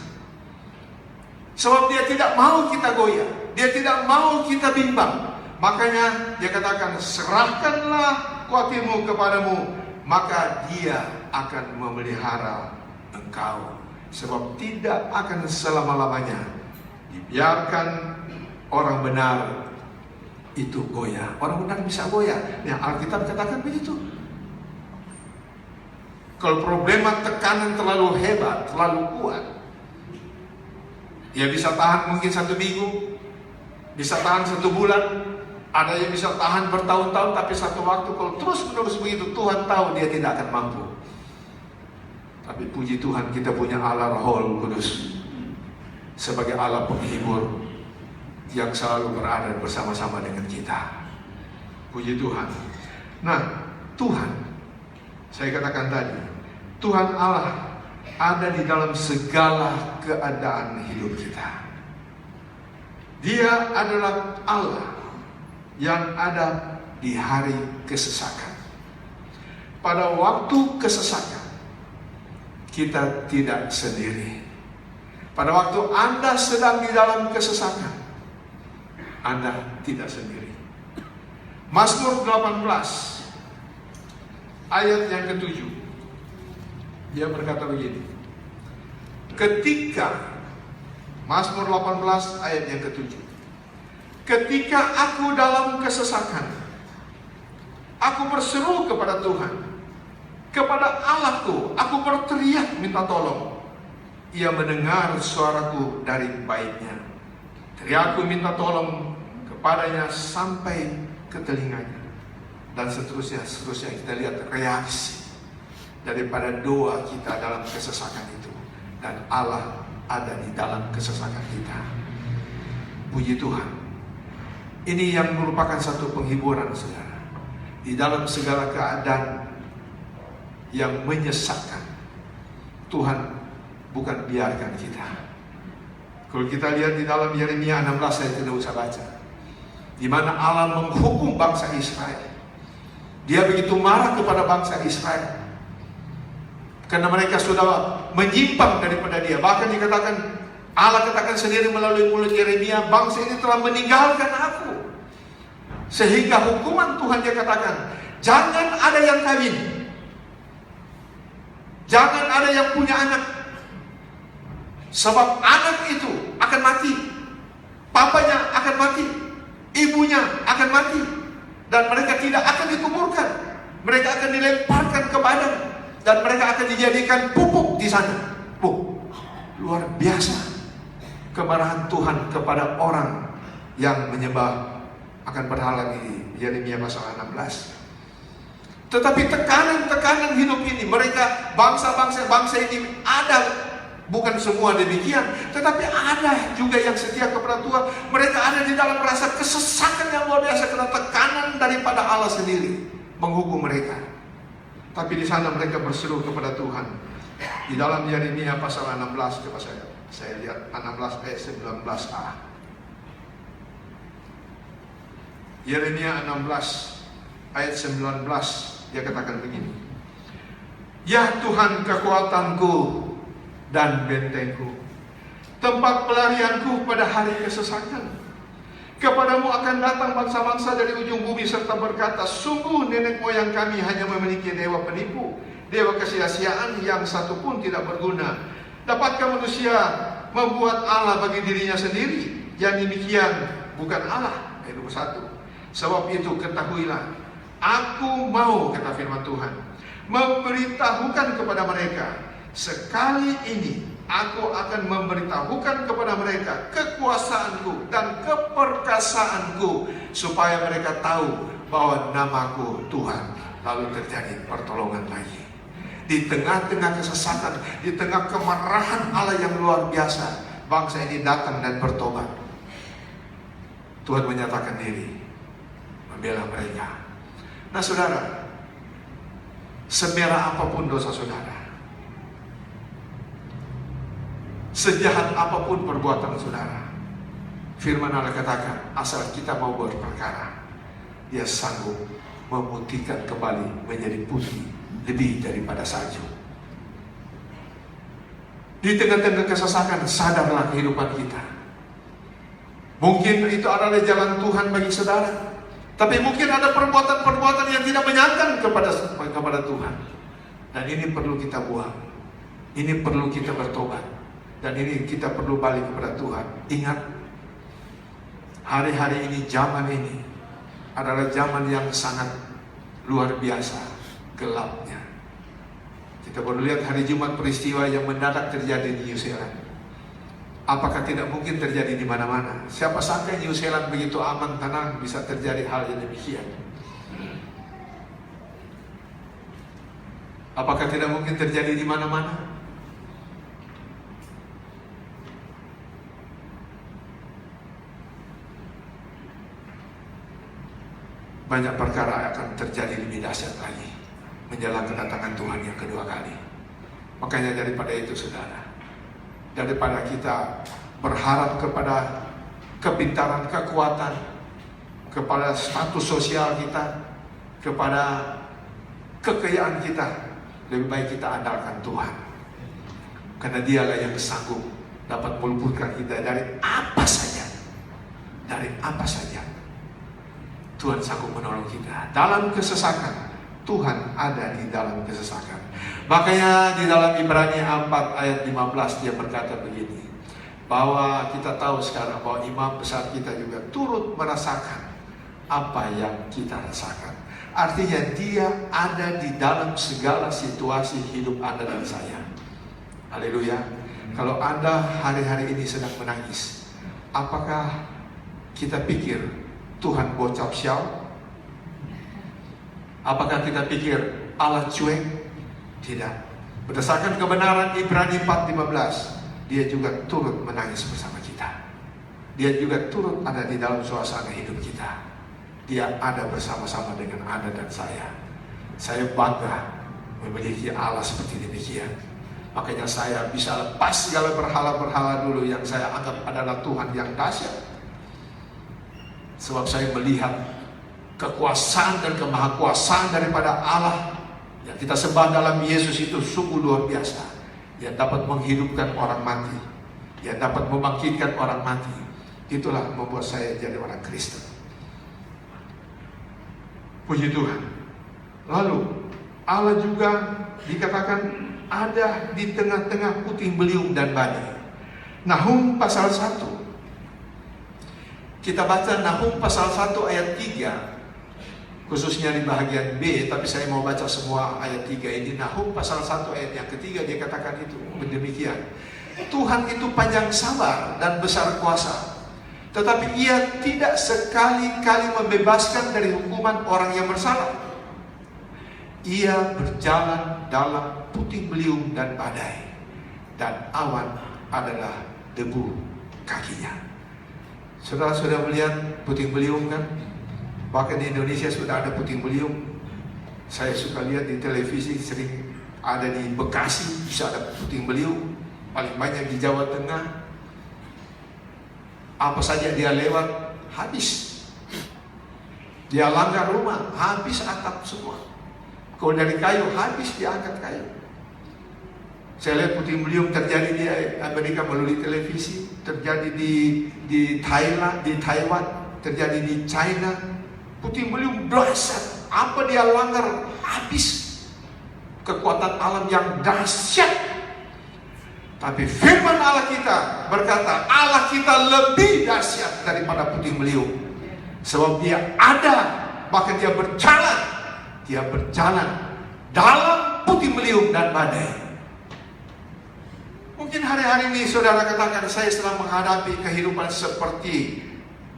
Sebab Dia tidak mau kita goyah, Dia tidak mau kita bimbang. Makanya Dia katakan, serahkanlah kuatirmu kepadamu, maka Dia akan memelihara engkau. Sebab tidak akan selama-lamanya dibiarkan orang benar itu goyah. Orang benar bisa goyah. Yang Alkitab katakan begitu. Kalau problema tekanan terlalu hebat, terlalu kuat, dia bisa tahan mungkin 1 minggu, bisa tahan 1 bulan, ada yang bisa tahan bertahun-tahun, tapi satu waktu kalau terus-menerus begitu, Tuhan tahu dia tidak akan mampu. Tapi puji Tuhan, kita punya Allah Roh Kudus sebagai Allah penghibur yang selalu berada bersama-sama dengan kita. Puji Tuhan. Nah, Tuhan, saya katakan tadi, Tuhan Allah ada di dalam segala keadaan hidup kita. Dia adalah Allah yang ada di hari kesesakan. Pada waktu kesesakan, kita tidak sendiri. Pada waktu Anda sedang di dalam kesesakan, Anda tidak sendiri. Mazmur 18 ayat yang ke-7, dia berkata begini. Ketika, Mazmur 18 ayat yang ke-7, ketika aku dalam kesesakan, aku berseru kepada Tuhan, kepada Allahku, aku berteriak minta tolong. Ia mendengar suaraku dari baitnya. Teriakku minta tolong kepadanya sampai ke telinganya. Dan seterusnya kita lihat reaksi daripada doa kita dalam kesesakan itu. Dan Allah ada di dalam kesesakan kita. Puji Tuhan. Ini yang merupakan satu penghiburan, saudara. Di dalam segala keadaan yang menyesatkan, Tuhan bukan biarkan kita. Kalau kita lihat di dalam Yeremia 16, saya tidak usah baca, di mana Allah menghukum bangsa Israel. Dia begitu marah kepada bangsa Israel karena mereka sudah menyimpang daripada Dia. Bahkan dikatakan, Allah katakan sendiri melalui mulut Yeremia, bangsa ini telah meninggalkan aku. Sehingga hukuman Tuhan, Dia katakan, jangan ada yang kawin, jangan ada yang punya anak, sebab anak itu akan mati, papanya akan mati, ibunya akan mati, dan mereka tidak akan dikuburkan. Mereka akan dilemparkan ke padang, dan mereka akan dijadikan pupuk di sana. Luar biasa kemarahan Tuhan kepada orang yang menyembah akan berhala di Yeremia pasal 16. Tetapi tekanan-tekanan hidup ini, mereka bangsa ini ada, bukan semua demikian, tetapi ada juga yang setia kepada Tuhan. Mereka ada di dalam rasa kesesakan yang luar biasa karena tekanan daripada Allah sendiri menghukum mereka. Tapi di sana mereka berseru kepada Tuhan. Di dalam Yeremia pasal 16, coba saya lihat 16 ayat 19a. Yeremia 16 ayat 19, dia katakan begini. Ya Tuhan, kekuatanku dan bentengku, tempat pelarianku pada hari kesesakan. Kepadamu akan datang bangsa-bangsa dari ujung bumi serta berkata, sungguh nenek moyang kami hanya memiliki dewa penipu, dewa kesia-siaan yang satu pun tidak berguna. Dapatkah manusia membuat Allah bagi dirinya sendiri? Yang demikian bukan Allah. Ayat 21. Sebab itu ketahuilah, aku mau, kata firman Tuhan, memberitahukan kepada mereka, sekali ini aku akan memberitahukan kepada mereka kekuasaanku dan keperkasaanku, supaya mereka tahu bahwa namaku Tuhan. Lalu terjadi pertolongan lagi. Di tengah-tengah kesesatan, di tengah kemarahan Allah yang luar biasa, bangsa ini datang dan bertobat. Tuhan menyatakan diri, membela mereka. Nah saudara, semerah apapun dosa saudara, sejahat apapun perbuatan saudara, Firman Allah katakan, asal kita mau berperkara, Dia sanggup memutihkan kembali menjadi putih lebih daripada salju. Di tengah-tengah kesesakan, sadarlah kehidupan kita. Mungkin itu adalah jalan Tuhan bagi saudara, tapi mungkin ada perbuatan-perbuatan yang tidak menyenangkan kepada Tuhan. Dan ini perlu kita buang. Ini perlu kita bertobat. Dan ini kita perlu balik kepada Tuhan. Ingat, hari-hari ini, zaman ini adalah zaman yang sangat luar biasa gelapnya. Kita baru lihat hari Jumat peristiwa yang mendadak terjadi di New Zealand. Apakah tidak mungkin terjadi di mana-mana? Siapa sangka New Zealand begitu aman, tenang, bisa terjadi hal yang demikian. Apakah tidak mungkin terjadi di mana-mana? Banyak perkara akan terjadi lebih dahsyat lagi menjelang kedatangan Tuhan yang kedua kali. Makanya daripada itu saudara, daripada kita berharap kepada kepintaran, kekuatan, kepada status sosial kita, kepada kekayaan kita, lebih baik kita andalkan Tuhan. Karena Dialah yang sanggup dapat meluputkan kita dari apa saja. Dari apa saja. Tuhan sanggup menolong kita. Dalam kesesakan, Tuhan ada di dalam kesesakan. Makanya di dalam Ibrani 4 ayat 15 dia berkata begini, bahwa kita tahu sekarang bahwa imam besar kita juga turut merasakan apa yang kita rasakan. Artinya dia ada di dalam segala situasi hidup Anda dan saya. Haleluya. Kalau Anda hari-hari ini sedang menangis, apakah kita pikir Tuhan bocap sial? Apakah kita pikir Allah cuek? Tidak. Berdasarkan kebenaran Ibrani 4:15, Dia juga turut menangis bersama kita. Dia juga turut ada di dalam suasana hidup kita. Dia ada bersama-sama dengan Anda dan saya. Saya bangga memiliki Allah seperti demikian. Makanya saya bisa lepas segala berhala-berhala dulu yang saya anggap adalah Tuhan yang dahsyat. Sebab saya melihat kekuasaan dan kemahakuasaan daripada Allah yang kita sembah dalam Yesus itu sungguh luar biasa. Yang dapat menghidupkan orang mati, yang dapat membangkitkan orang mati. Itulah membuat saya jadi orang Kristen. Puji Tuhan. Lalu Allah juga dikatakan ada di tengah-tengah puting beliung dan badai. Nahum pasal 1. Kita baca Nahum pasal 1 ayat 3, khususnya di bahagian B, tapi saya mau baca semua ayat 3 ini. Nahum pasal 1 ayat yang ketiga dia katakan itu demikian. Tuhan itu panjang sabar dan besar kuasa, tetapi Ia tidak sekali-kali membebaskan dari hukuman orang yang bersalah. Ia berjalan dalam puting beliung dan badai, dan awan adalah debu kakinya. Saudara sudah melihat puting beliung kan? Bahkan di Indonesia sudah ada puting beliung. Saya suka lihat di televisi, sering ada di Bekasi bisa ada puting beliung. Paling banyak di Jawa Tengah. Apa saja dia lewat, habis. Dia langgar rumah, habis atap semua. Kalau dari kayu, habis diangkat kayu. Saya lihat puting beliung terjadi di Amerika melalui televisi, terjadi di Thailand, di Taiwan, terjadi di China. Puting beliung dahsyat. Apa dia langgar, habis. Kekuatan alam yang dahsyat. Tapi firman Allah kita berkata, Allah kita lebih dahsyat daripada puting beliung. Sebab Dia ada, bahkan Dia berjalan. Dia berjalan dalam puting beliung dan badai. Mungkin hari-hari ini saudara katakan, saya sedang menghadapi kehidupan seperti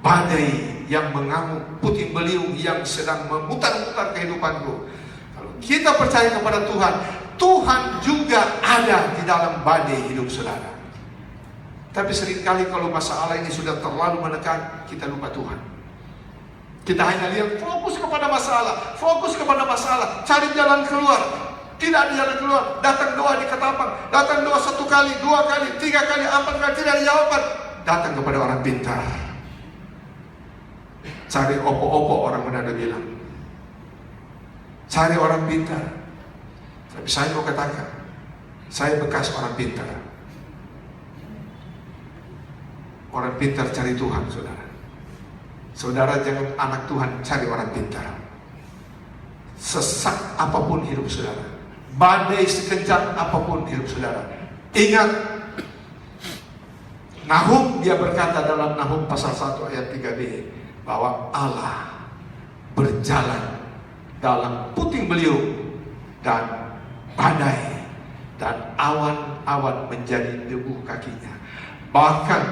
badai yang mengamuk, puting beliung yang sedang memutar-mutar kehidupanku. Kalau kita percaya kepada Tuhan, Tuhan juga ada di dalam badai hidup saudara. Tapi seringkali kalau masalah ini sudah terlalu menekan, kita lupa Tuhan. Kita hanya lihat fokus kepada masalah, cari jalan keluar. Tidak ada jalan keluar. Datang doa di ketapang, datang doa 1 kali, 2 kali, 3 kali, 4 kali, tidak ada jawaban. Datang kepada orang pintar. Cari opo-opo, orang Manado bilang. Cari orang pintar. Tapi saya mau katakan, saya bekas orang pintar. Orang pintar cari Tuhan, saudara. Saudara jangan anak Tuhan cari orang pintar. Sesak apapun hidup saudara, badai sekejap apapun hidup saudara, ingat, Nahum, dia berkata dalam Nahum pasal 1 ayat 3b, bahwa Allah berjalan dalam puting beliung dan badai, dan awan-awan menjadi debu kakinya. Bahkan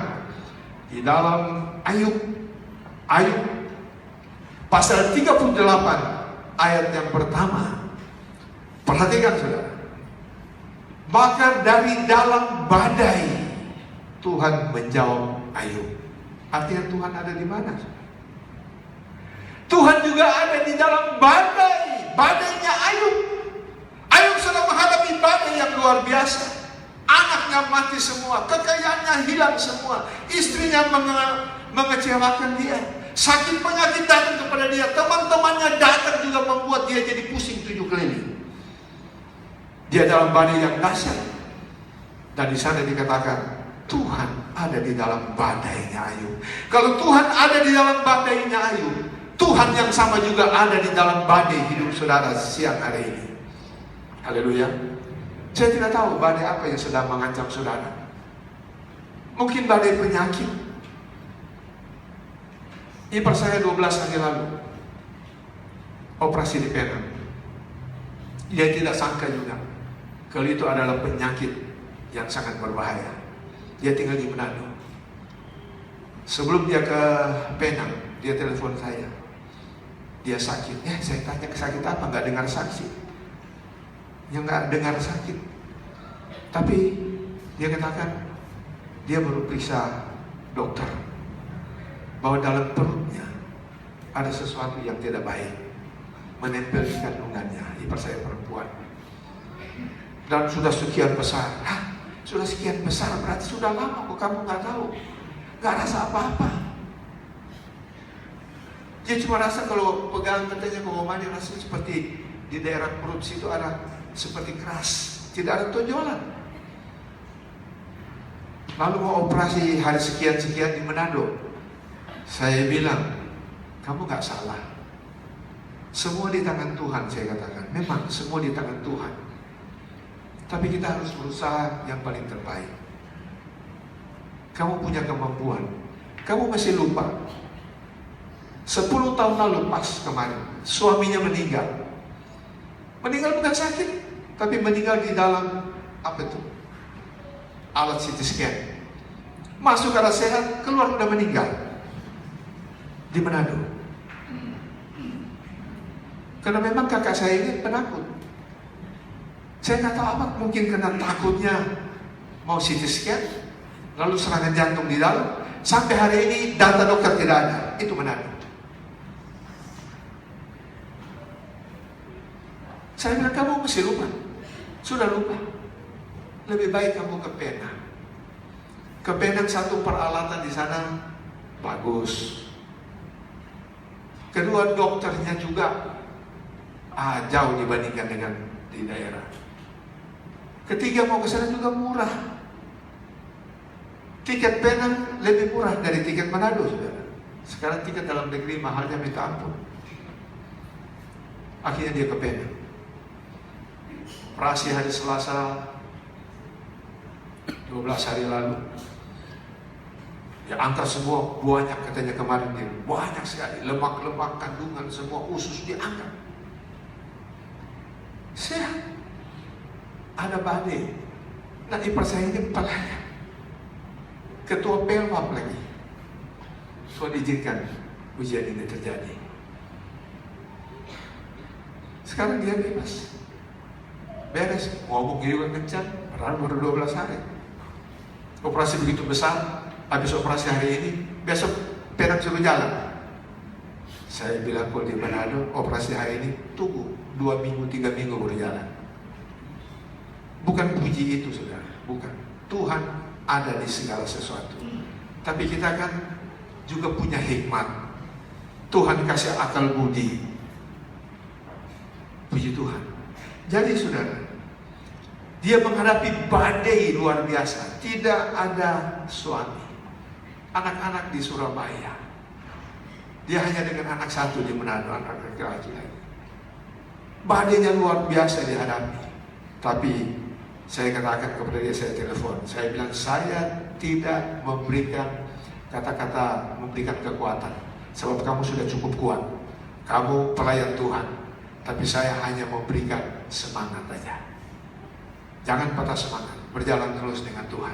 di dalam Ayub pasal 38 ayat yang pertama, perhatikan saudara, maka dari dalam badai Tuhan menjawab Ayub. Artinya Tuhan ada di mana? Tuhan juga ada di dalam badai, badainya Ayub. Ayub sedang menghadapi badai yang luar biasa. Anaknya mati semua, kekayaannya hilang semua, istrinya mengecewakan dia, sakit penyakit datang kepada dia, teman-temannya datang juga membuat dia jadi pusing 7 keliling. Dia dalam badai yang dahsyat, dan di sana dikatakan Tuhan ada di dalam badainya Ayub. Kalau Tuhan ada di dalam badainya Ayub, Tuhan yang sama juga ada di dalam badai hidup saudara siang hari ini. Haleluya. Saya tidak tahu badai apa yang sedang mengancam saudara. Mungkin badai penyakit. Ipar saya 12 hari lalu operasi di Penang. Dia tidak sangka juga kalau itu adalah penyakit yang sangat berbahaya. Dia tinggal di Manado. Sebelum dia ke Penang, dia telepon saya. Dia sakit. Saya tanya sakit apa? Nggak dengar saksi. Yang nggak dengar sakit. Tapi dia katakan dia baru periksa dokter bahwa dalam perutnya ada sesuatu yang tidak baik menempel di kandungannya. Ipar saya perempuan. Dan sudah sekian besar. Sudah sekian besar berarti sudah lama kok kamu nggak tahu, nggak rasa apa-apa. Dia cuma rasa kalau pegang katanya kalau mandi rasanya seperti di daerah perut situ ada seperti keras, tidak ada tonjolan. Lalu mau operasi hari sekian-sekian di Manado. Saya bilang, kamu nggak salah. Semua di tangan Tuhan, saya katakan. Memang semua di tangan Tuhan. Tapi kita harus berusaha yang paling terbaik. Kamu punya kemampuan. Kamu masih lupa. 10 tahun lalu pas kemarin, suaminya meninggal. Meninggal bukan sakit, tapi meninggal di dalam apa itu? Alat CT scan. Masuk karena sehat, keluar udah meninggal. Di Manado. Karena memang kakak saya ini penakut. Saya nggak tahu apa, mungkin karena takutnya mau CT scan, lalu serangan jantung di dalam. Sampai hari ini data dokter tidak ada. Itu Manado. Saya bilang, kamu masih lupa. Sudah lupa. Lebih baik kamu ke Penang. Ke Penang satu peralatan di sana bagus. Kedua dokternya juga jauh dibandingkan dengan di daerah. Ketiga mau ke sana juga murah. Tiket Penang lebih murah dari tiket Manado, saudara. Sekarang tiket dalam negeri mahalnya minta ampun. Akhirnya dia ke Penang. Operasi hari Selasa 12 hari lalu. Ya angkat semua banyak katanya kemarin dia. Banyak sekali lemak-lemak kandungan semua usus diangkat. Sehat. Ada badai. Nah ipar saya ini kepalanya ketua Pelwap lagi. So diizinkan ujian ini terjadi. Sekarang dia bebas. Beres, ngomong juga kencang, padahal baru 12 hari. Operasi begitu besar, habis operasi hari ini, besok Penang suruh jalan. Saya bilang kalau di Manado, operasi hari ini, tunggu 2 minggu, 3 minggu baru jalan. Bukan puji itu, saudara, bukan. Tuhan ada di segala sesuatu. Tapi kita kan juga punya hikmat. Tuhan kasih akal budi. Puji Tuhan. Jadi saudara, dia menghadapi badai luar biasa. Tidak ada suami. Anak-anak di Surabaya. Dia hanya dengan anak satu di Manado, anak laki-laki. Badainya luar biasa dihadapi. Tapi saya katakan kepada dia, saya telepon. Saya bilang, saya tidak memberikan kata-kata memberikan kekuatan. Sebab kamu sudah cukup kuat. Kamu pelayan Tuhan. Tapi saya hanya memberikan semangat saja. Jangan patah semangat. Berjalan terus dengan Tuhan.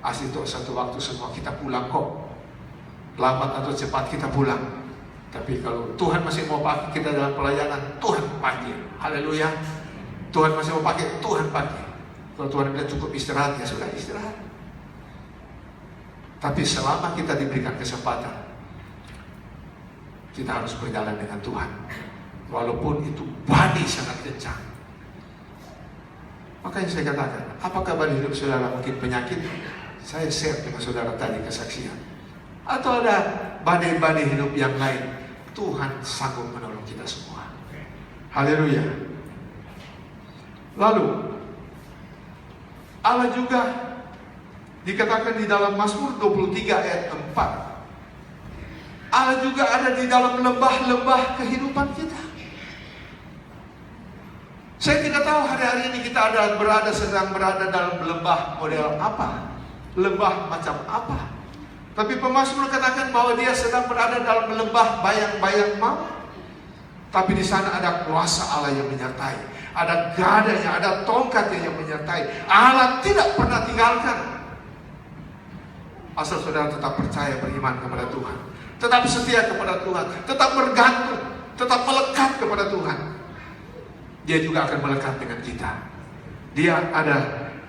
Asli itu satu waktu semua kita pulang kok. Lambat atau cepat kita pulang. Tapi kalau Tuhan masih mau pakai kita dalam pelayanan, Tuhan panggil. Haleluya. Tuhan masih mau pakai, Tuhan panggil. Kalau Tuhan bilang cukup istirahat, ya sudah istirahat. Tapi selama kita diberikan kesempatan, kita harus berjalan dengan Tuhan. Walaupun itu badai sangat kencang. Makanya saya katakan, apakah badai hidup saudara mungkin penyakit? Saya share dengan saudara tadi kesaksian. Atau ada badai-badai hidup yang lain, Tuhan sanggup menolong kita semua. Haleluya. Lalu Allah juga dikatakan di dalam Mazmur 23 ayat 4, Allah juga ada di dalam lembah-lembah kehidupan kita. Saya tidak tahu hari-hari ini kita sedang berada dalam lembah model apa, lembah macam apa. Tapi pemazmur katakan bahwa dia sedang berada dalam lembah bayang-bayang maut. Tapi di sana ada kuasa Allah yang menyertai, ada gadanya, ada tongkatnya yang menyertai. Allah tidak pernah tinggalkan. Asal saudara tetap percaya, beriman kepada Tuhan, tetap setia kepada Tuhan, tetap bergantung, tetap melekat kepada Tuhan, Dia juga akan melekat dengan kita. Dia ada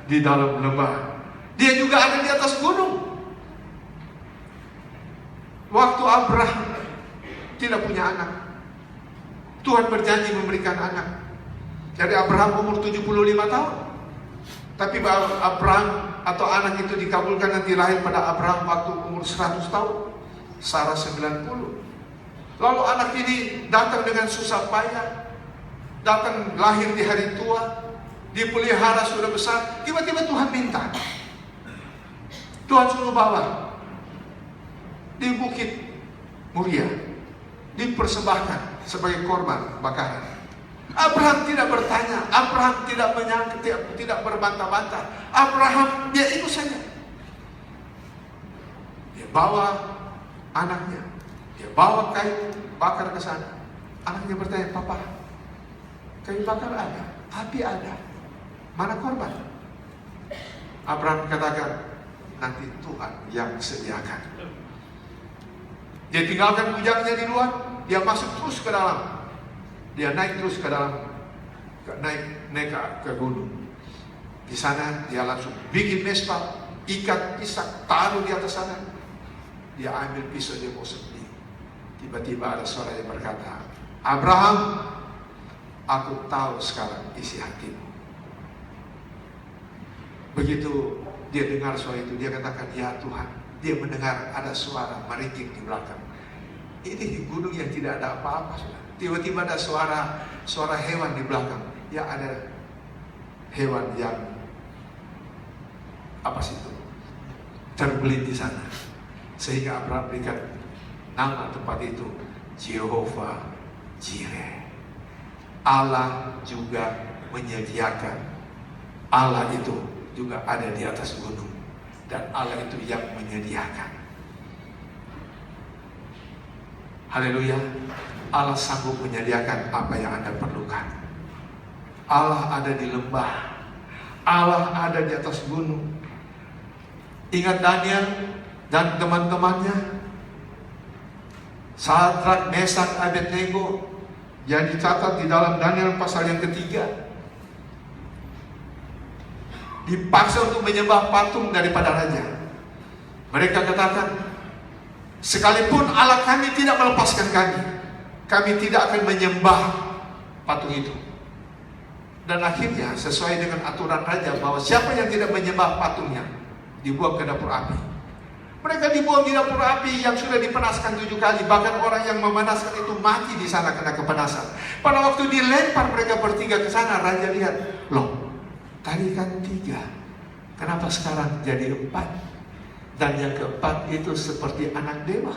di dalam lembah, Dia juga ada di atas gunung. Waktu Abraham tidak punya anak, Tuhan berjanji memberikan anak. Jadi Abraham umur 75 tahun. Tapi Abraham atau anak itu dikabulkan nanti lahir pada Abraham waktu umur 100 tahun. Sarah 90. Lalu anak ini datang dengan susah payah. Datang lahir di hari tua. Dipelihara sudah besar. Tiba-tiba Tuhan minta. Tuhan suruh bawa di Bukit Muria, dipersembahkan sebagai korban bakaran. Abraham tidak bertanya, Abraham tidak menyangka, tidak berbantah-bantah. Abraham dia ikut saja. Dia bawa anaknya, dia bawa kayu bakar ke sana. Anaknya bertanya, "Papa, kayu bakar ada, api ada, mana korban?" Abraham katakan, "Nanti Tuhan yang sediakan." Dia tinggalkan bujangnya di luar, dia masuk terus ke dalam. Dia naik terus ke dalam, naik ke gunung. Di sana dia langsung bikin mesbah, ikat pisang, taruh di atas sana. Dia ambil pisau, dia mau sembelih. Tiba-tiba ada suara yang berkata, "Abraham, aku tahu sekarang isi hatimu." Begitu dia dengar suara itu, dia katakan, "Ya Tuhan." Dia mendengar ada suara meringing di belakang. Ini di gunung yang tidak ada apa-apa. Tiba-tiba ada suara hewan di belakang. Ya ada hewan yang apa sih itu? Terbelit di sana. Sehingga Abraham berikan nama tempat itu Jehovah Jireh. Allah juga menyediakan. Allah itu juga ada di atas gunung. Dan Allah itu yang menyediakan. Haleluya. Allah sanggup menyediakan apa yang Anda perlukan. Allah ada di lembah, Allah ada di atas gunung. Ingat Daniel dan teman-temannya, Sadrak, Mesak, Abednego, yang dicatat di dalam Daniel pasal yang ketiga. Dipaksa untuk menyembah patung daripada raja. Mereka katakan, sekalipun Allah kami tidak melepaskan kami tidak akan menyembah patung itu. Dan akhirnya sesuai dengan aturan raja bahwa siapa yang tidak menyembah patungnya dibuang ke dapur api. Mereka dibuang di dapur api yang sudah dipanaskan 7 kali. Bahkan orang yang memanaskan itu mati di sana kena kepanasan. Pada waktu dilempar mereka bertiga ke sana, raja lihat, loh, tadi kan 3, kenapa sekarang jadi 4? Dan yang keempat itu seperti anak dewa.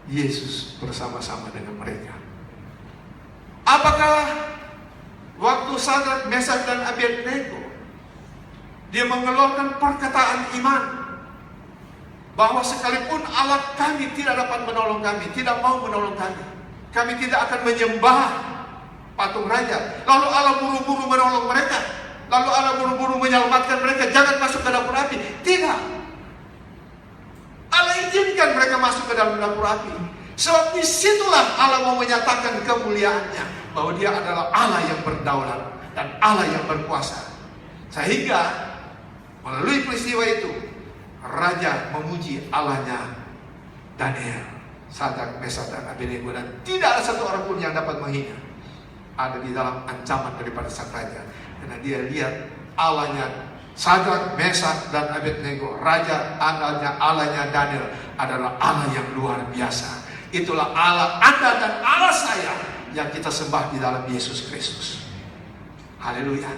Yesus bersama-sama dengan mereka. Apakah waktu Sadrak, Mesak dan Abednego dia mengeluarkan perkataan iman bahwa sekalipun Allah kami tidak dapat menolong kami, tidak mau menolong kami tidak akan menyembah patung raja, lalu Allah buru-buru menolong mereka, lalu Allah buru-buru menyelamatkan mereka, jangan masuk ke dapur api? Tidak. Allah izinkan mereka masuk ke dalam dapur api, sebab disitulah Allah mau menyatakan kemuliaannya, bahwa dia adalah Allah yang berdaulat dan Allah yang berkuasa. Sehingga melalui peristiwa itu raja memuji Allahnya Daniel, Sadrak, Mesak dan Abednego, dan tidak ada satu orang pun yang dapat menghina. Ada di dalam ancaman daripada sang raja, karena dia lihat Allahnya Sadrak, Mesak dan Abednego, raja Allahnya Daniel adalah Allah yang luar biasa. Itulah Allah Anda dan Allah saya yang kita sembah di dalam Yesus Kristus. Haleluya.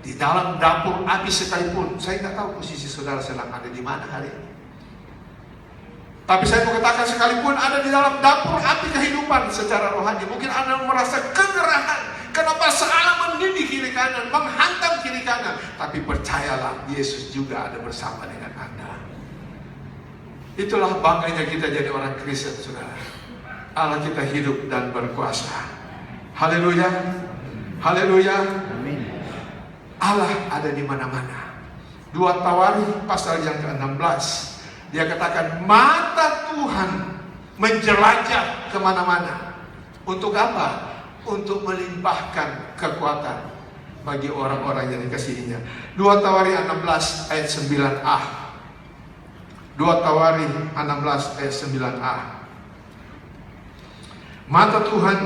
Di dalam dapur api sekalipun, saya nggak tahu posisi saudara sedang ada di mana hari ini. Tapi saya mau katakan, sekalipun ada di dalam dapur api kehidupan secara rohani, mungkin Anda merasa kegerahan. Kenapa salah menindih kiri kanan, menghantam kiri kanan? Tapi percayalah, Yesus juga ada bersama dengan Anda. Itulah bangganya kita jadi orang Kristen, saudara. Allah kita hidup dan berkuasa. Haleluya. Haleluya. Allah ada di mana-mana. 2 Tawarikh pasal yang ke-16. Dia katakan, mata Tuhan menjelajah kemana-mana. Untuk apa? Untuk melimpahkan kekuatan bagi orang-orang yang dikasihinya. 2 Tawarikh 16 ayat 9a. 2 Tawarikh 16 ayat 9a. Mata Tuhan,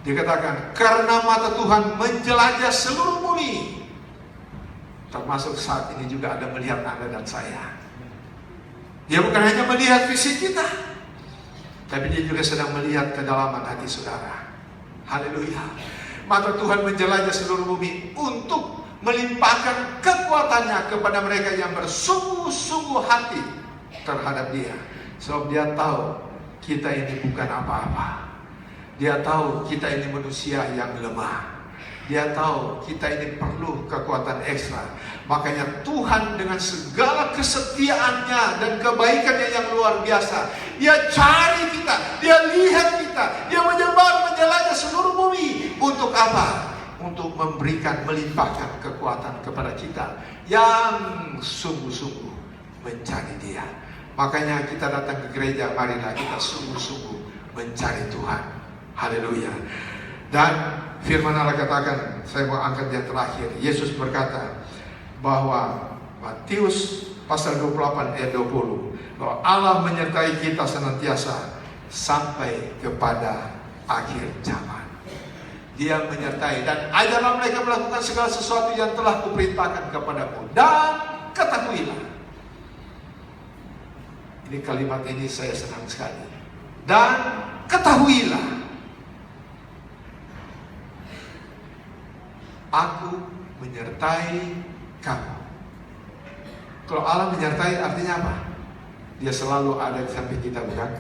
dikatakan, karena mata Tuhan menjelajah seluruh bumi. Termasuk saat ini juga ada melihat Anda dan saya. Dia bukan hanya melihat fisik kita, tapi dia juga sedang melihat kedalaman hati saudara. Haleluya. Mata Tuhan menjelajah seluruh bumi untuk melimpahkan kekuatannya kepada mereka yang bersungguh-sungguh hati terhadap dia. Sebab dia tahu kita ini bukan apa-apa. Dia tahu kita ini manusia yang lemah. Dia tahu kita ini perlu kekuatan ekstra. Makanya Tuhan dengan segala kesetiaannya dan kebaikannya yang luar biasa, Dia cari kita, Dia lihat kita, Dia menjelajah seluruh bumi. Untuk apa? Untuk memberikan, melimpahkan kekuatan kepada kita yang sungguh-sungguh mencari Dia. Makanya kita datang ke gereja, marilah kita sungguh-sungguh mencari Tuhan. Haleluya. Dan firman Allah katakan, saya mau angkat yang terakhir. Yesus berkata bahwa Matius pasal 28 ayat 20, bahwa Allah menyertai kita senantiasa sampai kepada akhir zaman. Dia menyertai dan ajarlah mereka melakukan segala sesuatu yang telah kuperintahkan kepadamu. Dan ketahuilah, ini kalimat ini saya senang sekali. Dan ketahuilah, aku menyertai kamu. Kalau Allah menyertai artinya apa? Dia selalu ada di samping kita, bukan?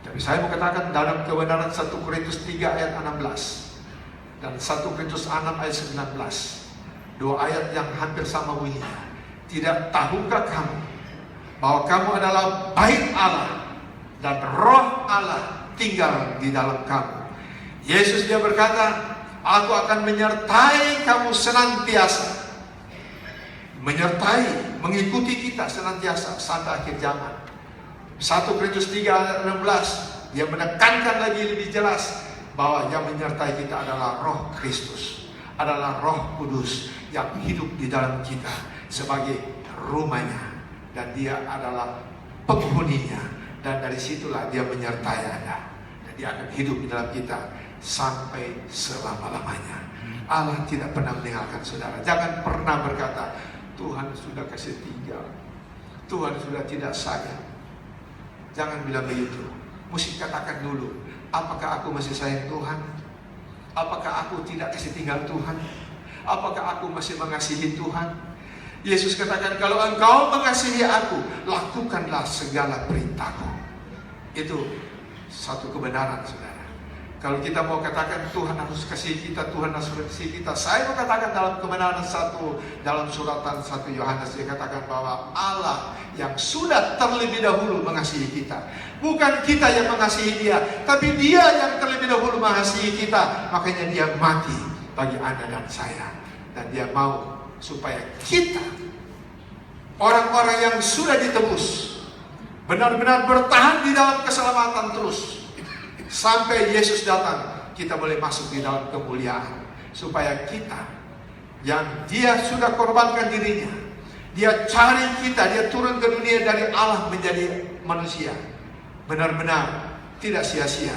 Tapi saya mau katakan dalam kebenaran 1 Korintus 3 ayat 16 dan 1 Korintus 6 ayat 19, 2 ayat yang hampir sama bunyinya. Tidak tahukah kamu bahwa kamu adalah bait Allah dan roh Allah tinggal di dalam kamu? Yesus dia berkata, aku akan menyertai kamu senantiasa. Menyertai, mengikuti kita senantiasa sampai akhir zaman. 1 Korintus 3 ayat 16, dia menekankan lagi lebih jelas bahwa yang menyertai kita adalah Roh Kristus, adalah Roh Kudus yang hidup di dalam kita sebagai rumahnya, dan dia adalah penghuninya, dan dari situlah dia menyertai Anda, dan dia akan hidup di dalam kita sampai selama-lamanya. Allah tidak pernah meninggalkan saudara. Jangan pernah berkata, Tuhan sudah kasih tinggal, Tuhan sudah tidak sayang. Jangan bilang begitu. Mesti katakan dulu, apakah aku masih sayang Tuhan? Apakah aku tidak kasih tinggal Tuhan? Apakah aku masih mengasihi Tuhan? Yesus katakan, kalau engkau mengasihi aku, lakukanlah segala perintahku. Itu satu kebenaran, saudara. Kalau kita mau katakan Tuhan harus kasih kita, Tuhan harus kasih kita, saya mau katakan dalam kebenaran dalam suratan 1 Yohanes, dia katakan bahwa Allah yang sudah terlebih dahulu mengasihi kita. Bukan kita yang mengasihi dia, tapi dia yang terlebih dahulu mengasihi kita. Makanya dia mati bagi Anda dan saya. Dan dia mau supaya kita, orang-orang yang sudah ditebus, benar-benar bertahan di dalam keselamatan terus. Sampai Yesus datang, kita boleh masuk di dalam kemuliaan. Supaya kita, yang dia sudah korbankan dirinya, dia cari kita, dia turun ke dunia dari Allah menjadi manusia, benar-benar tidak sia-sia.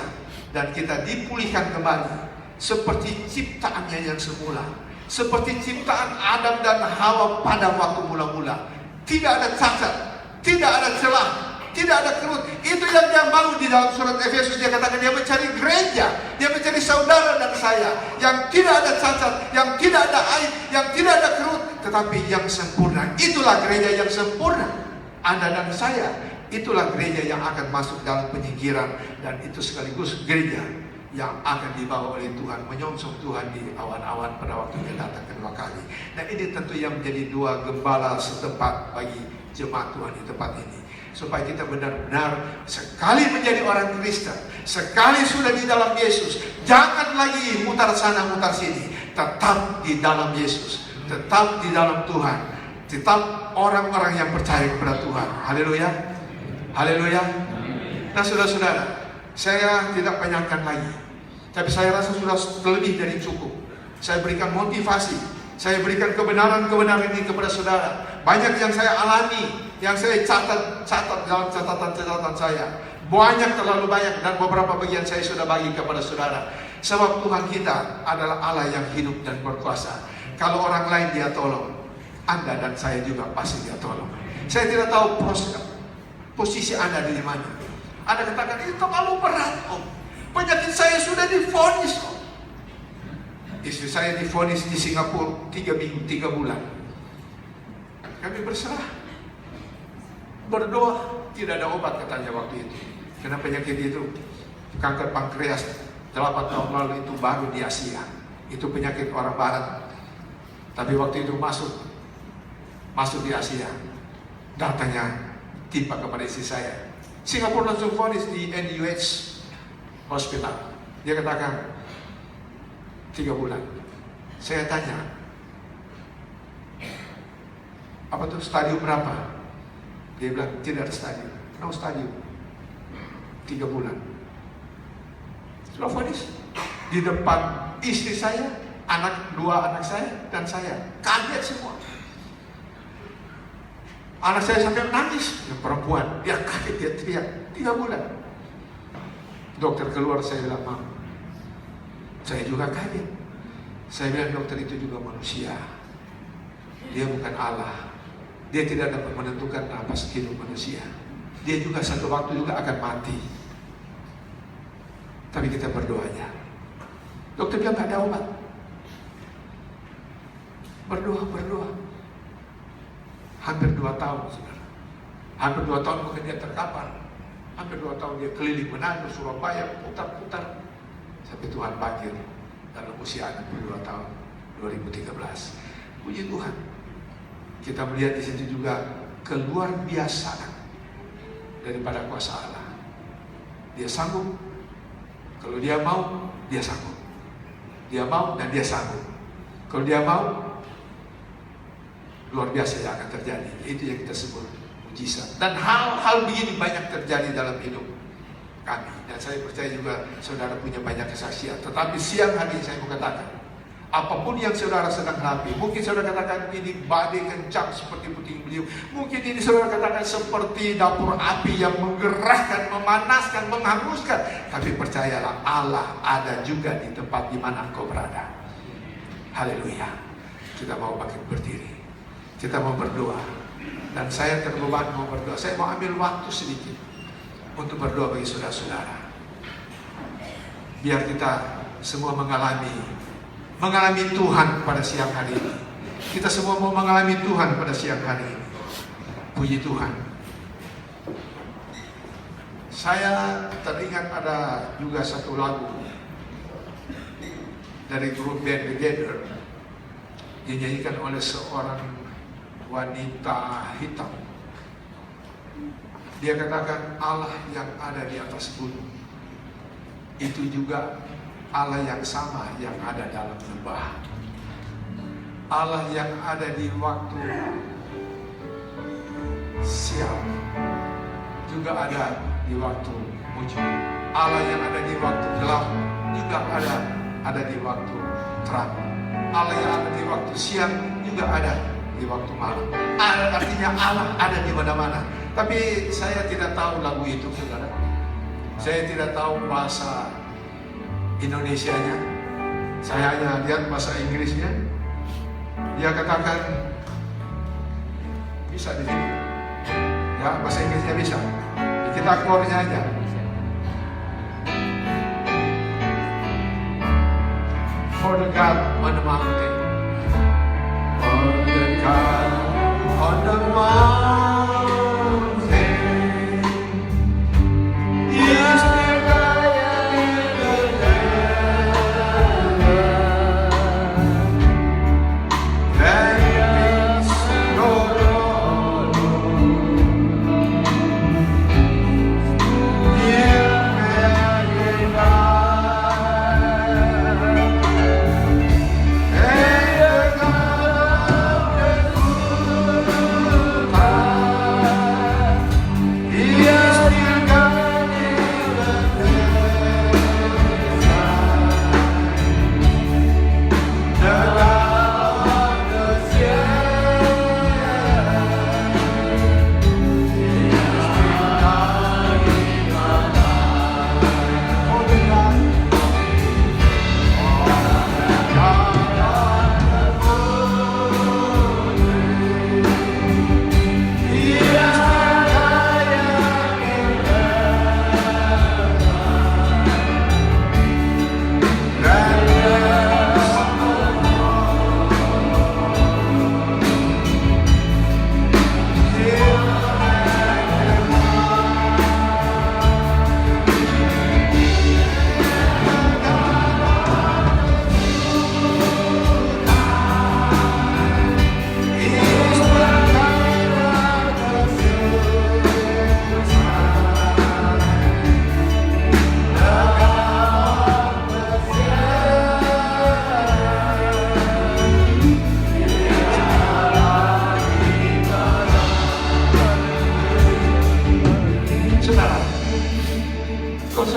Dan kita dipulihkan kembali seperti ciptaannya yang semula, seperti ciptaan Adam dan Hawa pada waktu mula-mula. Tidak ada cacat, tidak ada celah, tidak ada kerut. Itu yang dia mau di dalam surat Efesus. Dia katakan dia mencari gereja, dia mencari saudara dan saya yang tidak ada cacat, yang tidak ada aib, yang tidak ada kerut, tetapi yang sempurna. Itulah gereja yang sempurna. Anda dan saya, itulah gereja yang akan masuk dalam penyingkiran. Dan itu sekaligus gereja yang akan dibawa oleh Tuhan, menyongsong Tuhan di awan-awan pada waktu dia datang kedua kali. Nah, ini tentu yang menjadi dua gembala setempat bagi jemaat Tuhan di tempat ini, supaya kita benar-benar sekali menjadi orang Kristen, sekali sudah di dalam Yesus, jangan lagi mutar sana mutar sini, tetap di dalam Yesus, tetap di dalam Tuhan, tetap orang-orang yang percaya kepada Tuhan. Haleluya, haleluya. Nah, saudara-saudara, saya tidak panjangkan lagi, tapi saya rasa sudah lebih dari cukup. Saya berikan motivasi, saya berikan kebenaran-kebenaran ini kepada saudara. Banyak yang saya alami, yang saya catat dalam catatan saya. Banyak, terlalu banyak, dan beberapa bagian saya sudah bagi kepada saudara. Sebab Tuhan kita adalah Allah yang hidup dan berkuasa. Kalau orang lain dia tolong, Anda dan saya juga pasti dia tolong. Saya tidak tahu posisi Anda di mana. Anda katakan, itu terlalu berat, Om. Penyakit saya sudah divonis, Om. Istri saya divonis di Singapura 3 minggu, 3 bulan. Kami berserah, berdoa, tidak ada obat katanya waktu itu. Karena penyakit itu, kanker pankreas 8 tahun lalu itu baru di Asia. Itu penyakit orang barat. Tapi waktu itu masuk di Asia. Datanya timpa kepada istri saya. Singapura langsung vonis di NUH Hospital. Dia katakan 3 bulan. Saya tanya, apa tuh stadium berapa? Dia bilang tidak ada stadium. No stadium. 3 bulan. Sudah vonis di depan istri saya, 2 anak saya dan saya. Kaget semua. Anak saya sampai menangis, yang perempuan, dia kaget, dia teriak, 3 bulan. Dokter keluar, saya bilang, Mam, saya juga kaget. Saya bilang, dokter itu juga manusia. Dia bukan Allah. Dia tidak dapat menentukan napas hidup manusia. Dia juga satu waktu juga akan mati. Tapi kita berdoanya. Dokter bilang, gak ada obat. Berdoa. Hampir 2 tahun, saudara. Hampir 2 tahun mungkin dia terkapar. Hampir 2 tahun dia keliling Manado, Surabaya, putar-putar. Sampai Tuhan panggil dalam usia 62 tahun, 2013. Puji Tuhan. Kita melihat di situ juga keluar biasaan daripada kuasa Allah. Dia sanggup. Kalau dia mau, dia sanggup. Dia mau dan dia sanggup. Kalau dia mau, luar biasa yang akan terjadi. Itu yang kita sebut mujizat. Dan hal-hal begini banyak terjadi dalam hidup kami. Dan saya percaya juga saudara punya banyak kesaksian. Tetapi siang hari saya mau katakan, apapun yang saudara sedang hadapi, mungkin saudara katakan ini badai kencang seperti puting beliung. Mungkin ini saudara katakan seperti dapur api yang menggerahkan, memanaskan, menghanguskan. Tapi percayalah, Allah ada juga di tempat di mana engkau berada. Haleluya. Kita mau bangkit berdiri. Kita mau berdoa. Dan saya terbeban mau berdoa. Saya mau ambil waktu sedikit untuk berdoa bagi saudara-saudara. Biar kita semua mengalami Tuhan pada siang hari ini. Kita semua mau mengalami Tuhan pada siang hari ini. Puji Tuhan. Saya teringat ada juga satu lagu dari grup band The Gather, dinyanyikan oleh seorang wanita hitam. Dia katakan, Allah yang ada di atas gunung itu juga Allah yang sama yang ada dalam lembah. Allah yang ada di waktu siang juga ada di waktu muncul. Allah yang ada di waktu gelap juga ada di waktu terang. Allah yang ada di waktu siang juga ada di waktu malam. Artinya Allah ada di mana-mana. Tapi saya tidak tahu lagu itu, saudara. Saya tidak tahu bahasa Indonesianya. Saya hanya lihat bahasa Inggrisnya. Dia katakan bisa di sini. Ya, bahasa Inggrisnya bisa. Kita chordnya aja. For the God on the mountain. For the God on the mountain. Is the God in the land. There is no Lord.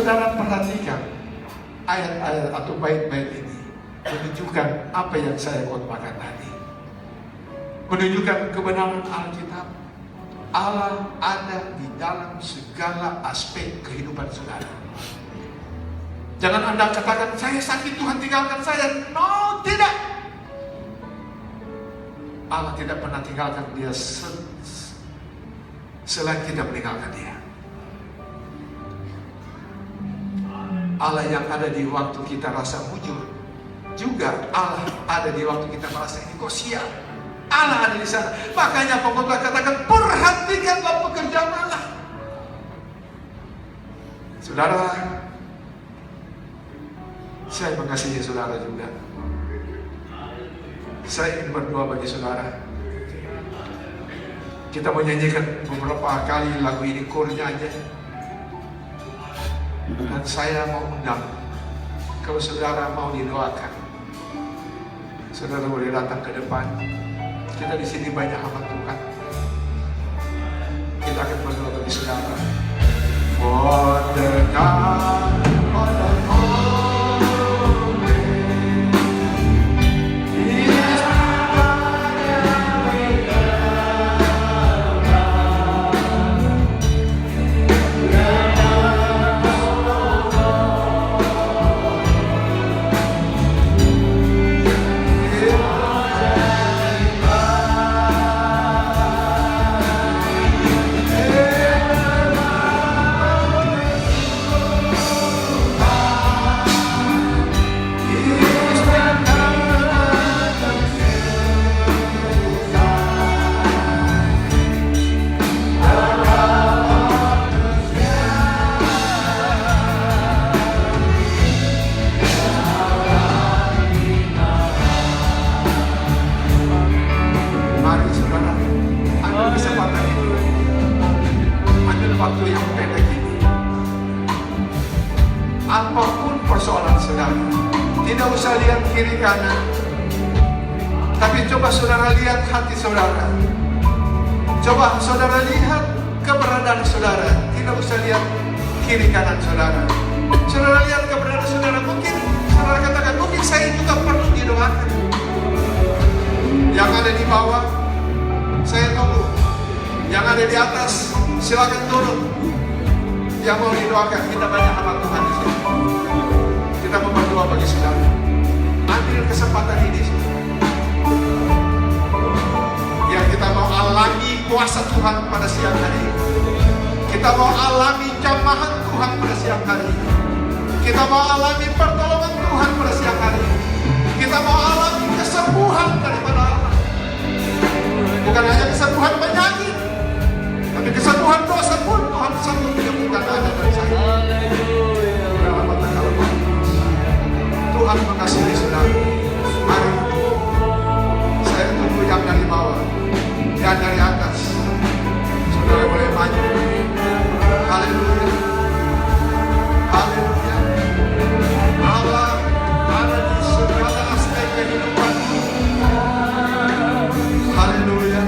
saudara perhatikan ayat-ayat atau bait-bait ini menunjukkan apa yang saya khotbahkan tadi, menunjukkan kebenaran Alkitab. Allah ada di dalam segala aspek kehidupan saudara. Jangan Anda katakan, saya sakit, Tuhan tinggalkan saya. No, tidak. Allah tidak pernah tinggalkan dia selain kita meninggalkan dia. Allah yang ada di waktu kita rasa mujur, juga Allah ada di waktu kita merasa ini kok sial. Allah ada di sana. Makanya pengkhotbah katakan, perhatikanlah pekerjaan Allah. Saudara, saya mengasihi saudara juga. Saya ingin berdoa bagi saudara. Kita menyanyikan beberapa kali lagu ini, chordnya aja. Dan saya mau undang, kalau saudara mau didoakan, saudara boleh datang ke depan. Kita di sini banyak hamba Tuhan. Kita akan berdoa bagi saudara. For the God on the sampai begini. Apapun persoalan saudara, tidak usah lihat kiri kanan, tapi coba saudara lihat hati saudara. Coba saudara lihat keberadaan saudara, tidak usah lihat kiri kanan saudara. Saudara lihat keberadaan saudara, mungkin saudara katakan, mungkin saya juga perlu didoakan. Yang ada di bawah, saya tunggu. Yang ada di atas, silakan turun. Yang mau didoakan, kita banyak amal Tuhan di sini. Kita mau berdoa bagi saudara. Ambil kesempatan ini, yang kita mau alami kuasa Tuhan pada siang hari ini. Kita mau alami jamahan Tuhan pada siang hari ini. Kita mau alami pertolongan Tuhan pada siang hari ini. Kita mau alami kesembuhan daripada Allah. Bukan hanya kesembuhan penyakit, tapi kesembuhan dosa pun Tuhan sanggup menyembuhkan Anda dan saya. Tuhan mengasihi saudara. Mari saya tunggu yang dari bawah, yang dari atas. Saudara boleh maju. Haleluya. Haleluya. Allah ada di segala aspek kehidupan. Haleluya.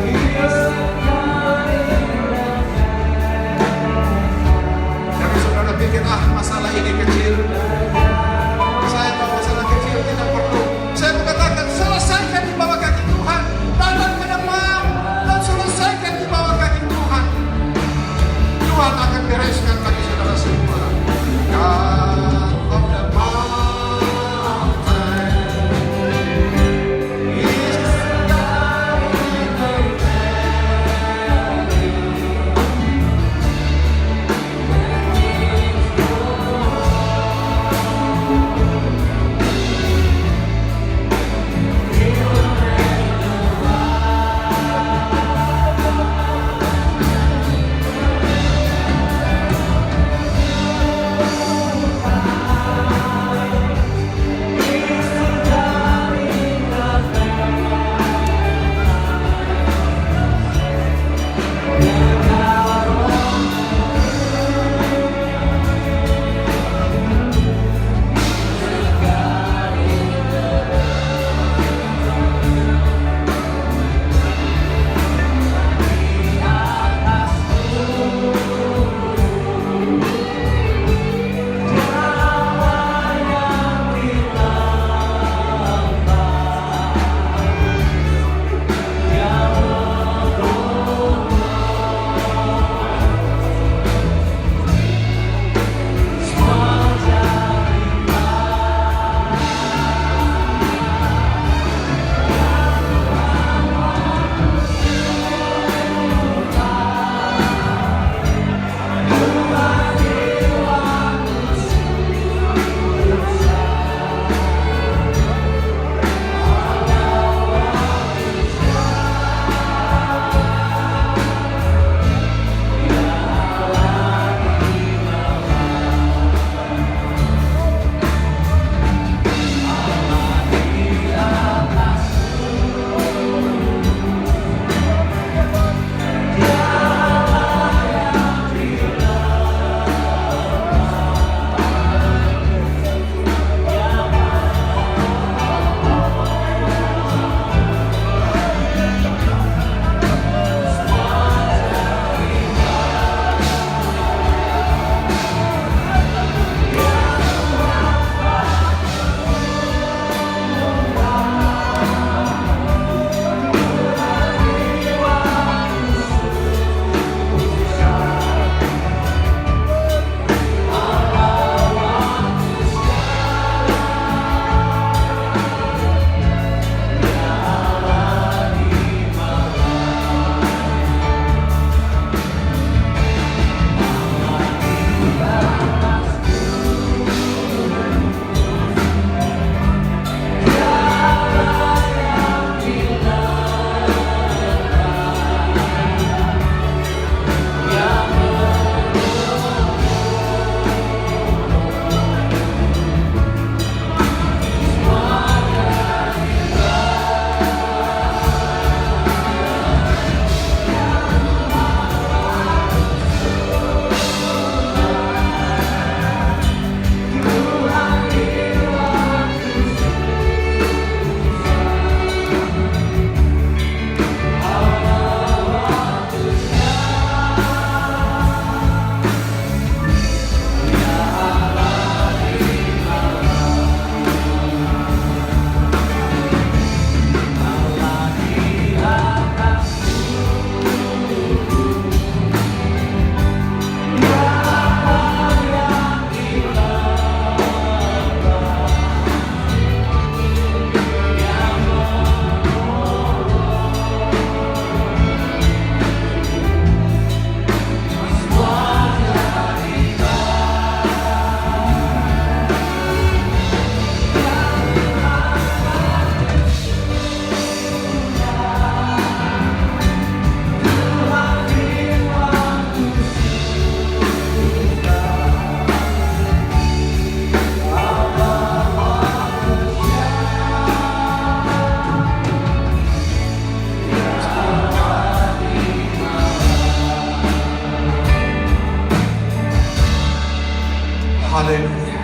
Haleluya.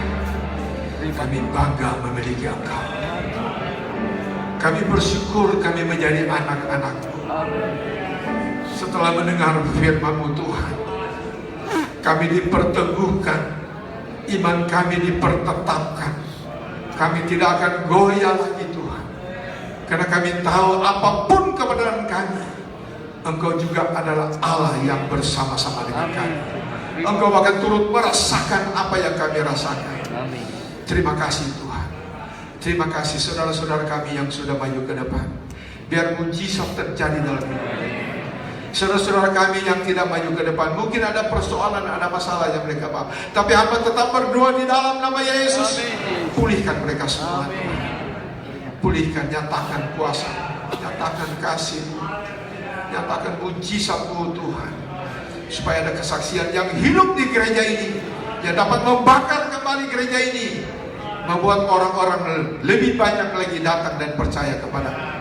Kami bangga memiliki Engkau. Kami bersyukur kami menjadi anak-anak-Mu. Setelah mendengar firman-Mu Tuhan, kami diperteguhkan, iman kami dipertetapkan. Kami tidak akan goyah lagi Tuhan, karena kami tahu apapun kebenaran kami, Engkau juga adalah Allah yang bersama-sama dengan kami. Engkau akan turut merasakan apa yang kami rasakan. Terima kasih Tuhan. Terima kasih saudara-saudara kami yang sudah maju ke depan. Biar mujizat terjadi dalam hidup mereka. Saudara-saudara kami yang tidak maju ke depan, mungkin ada persoalan, ada masalah yang mereka bawa, tapi hamba tetap berdoa di dalam nama Yesus. Pulihkan mereka semua Tuhan. Pulihkan, nyatakan kuasa, nyatakan kasih, nyatakan mujizat-Mu Tuhan, supaya ada kesaksian yang hidup di gereja ini, yang dapat membakar kembali gereja ini, membuat orang-orang lebih banyak lagi datang dan percaya kepada-Mu.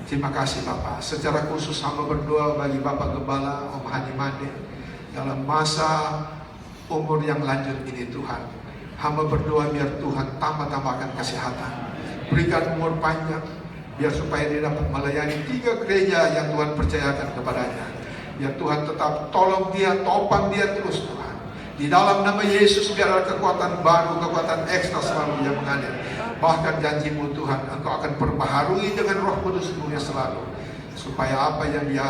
Terima kasih Bapak. Secara khusus hamba berdoa bagi Bapak Gembala Om Hani Mande dalam masa umur yang lanjut ini Tuhan. Hamba berdoa biar Tuhan tambah-tambahkan kesehatan, berikan umur panjang, biar supaya dia dapat melayani 3 gereja yang Tuhan percayakan kepadanya. Biar Tuhan tetap tolong dia, topang dia terus Tuhan. Di dalam nama Yesus biar ada kekuatan baru, kekuatan ekstra selalu yang mengalir. Bahkan janji-Mu Tuhan, Engkau akan perbaharui dengan Roh Kudus-Mu yang selalu, supaya apa yang dia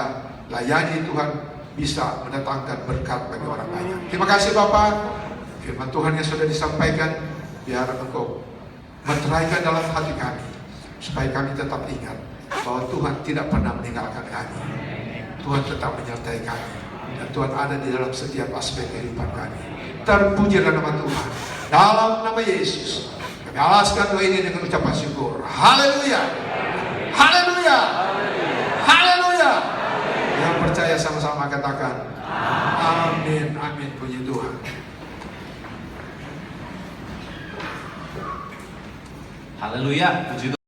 layani Tuhan bisa mendatangkan berkat bagi orang banyak. Terima kasih Bapak. Firman Tuhan yang sudah disampaikan, biar Engkau meteraikan dalam hati kami, supaya kami tetap ingat bahwa Tuhan tidak pernah meninggalkan kami. Tuhan tetap menyertai kami, dan Tuhan ada di dalam setiap aspek kehidupan kami. Terpujilah nama Tuhan. Dalam nama Yesus kami alaskan doa ini dengan ucapan syukur. Haleluya. Haleluya. Haleluya. Yang percaya sama-sama katakan amin. Amin. Puji Tuhan. Haleluya, puji Tuhan.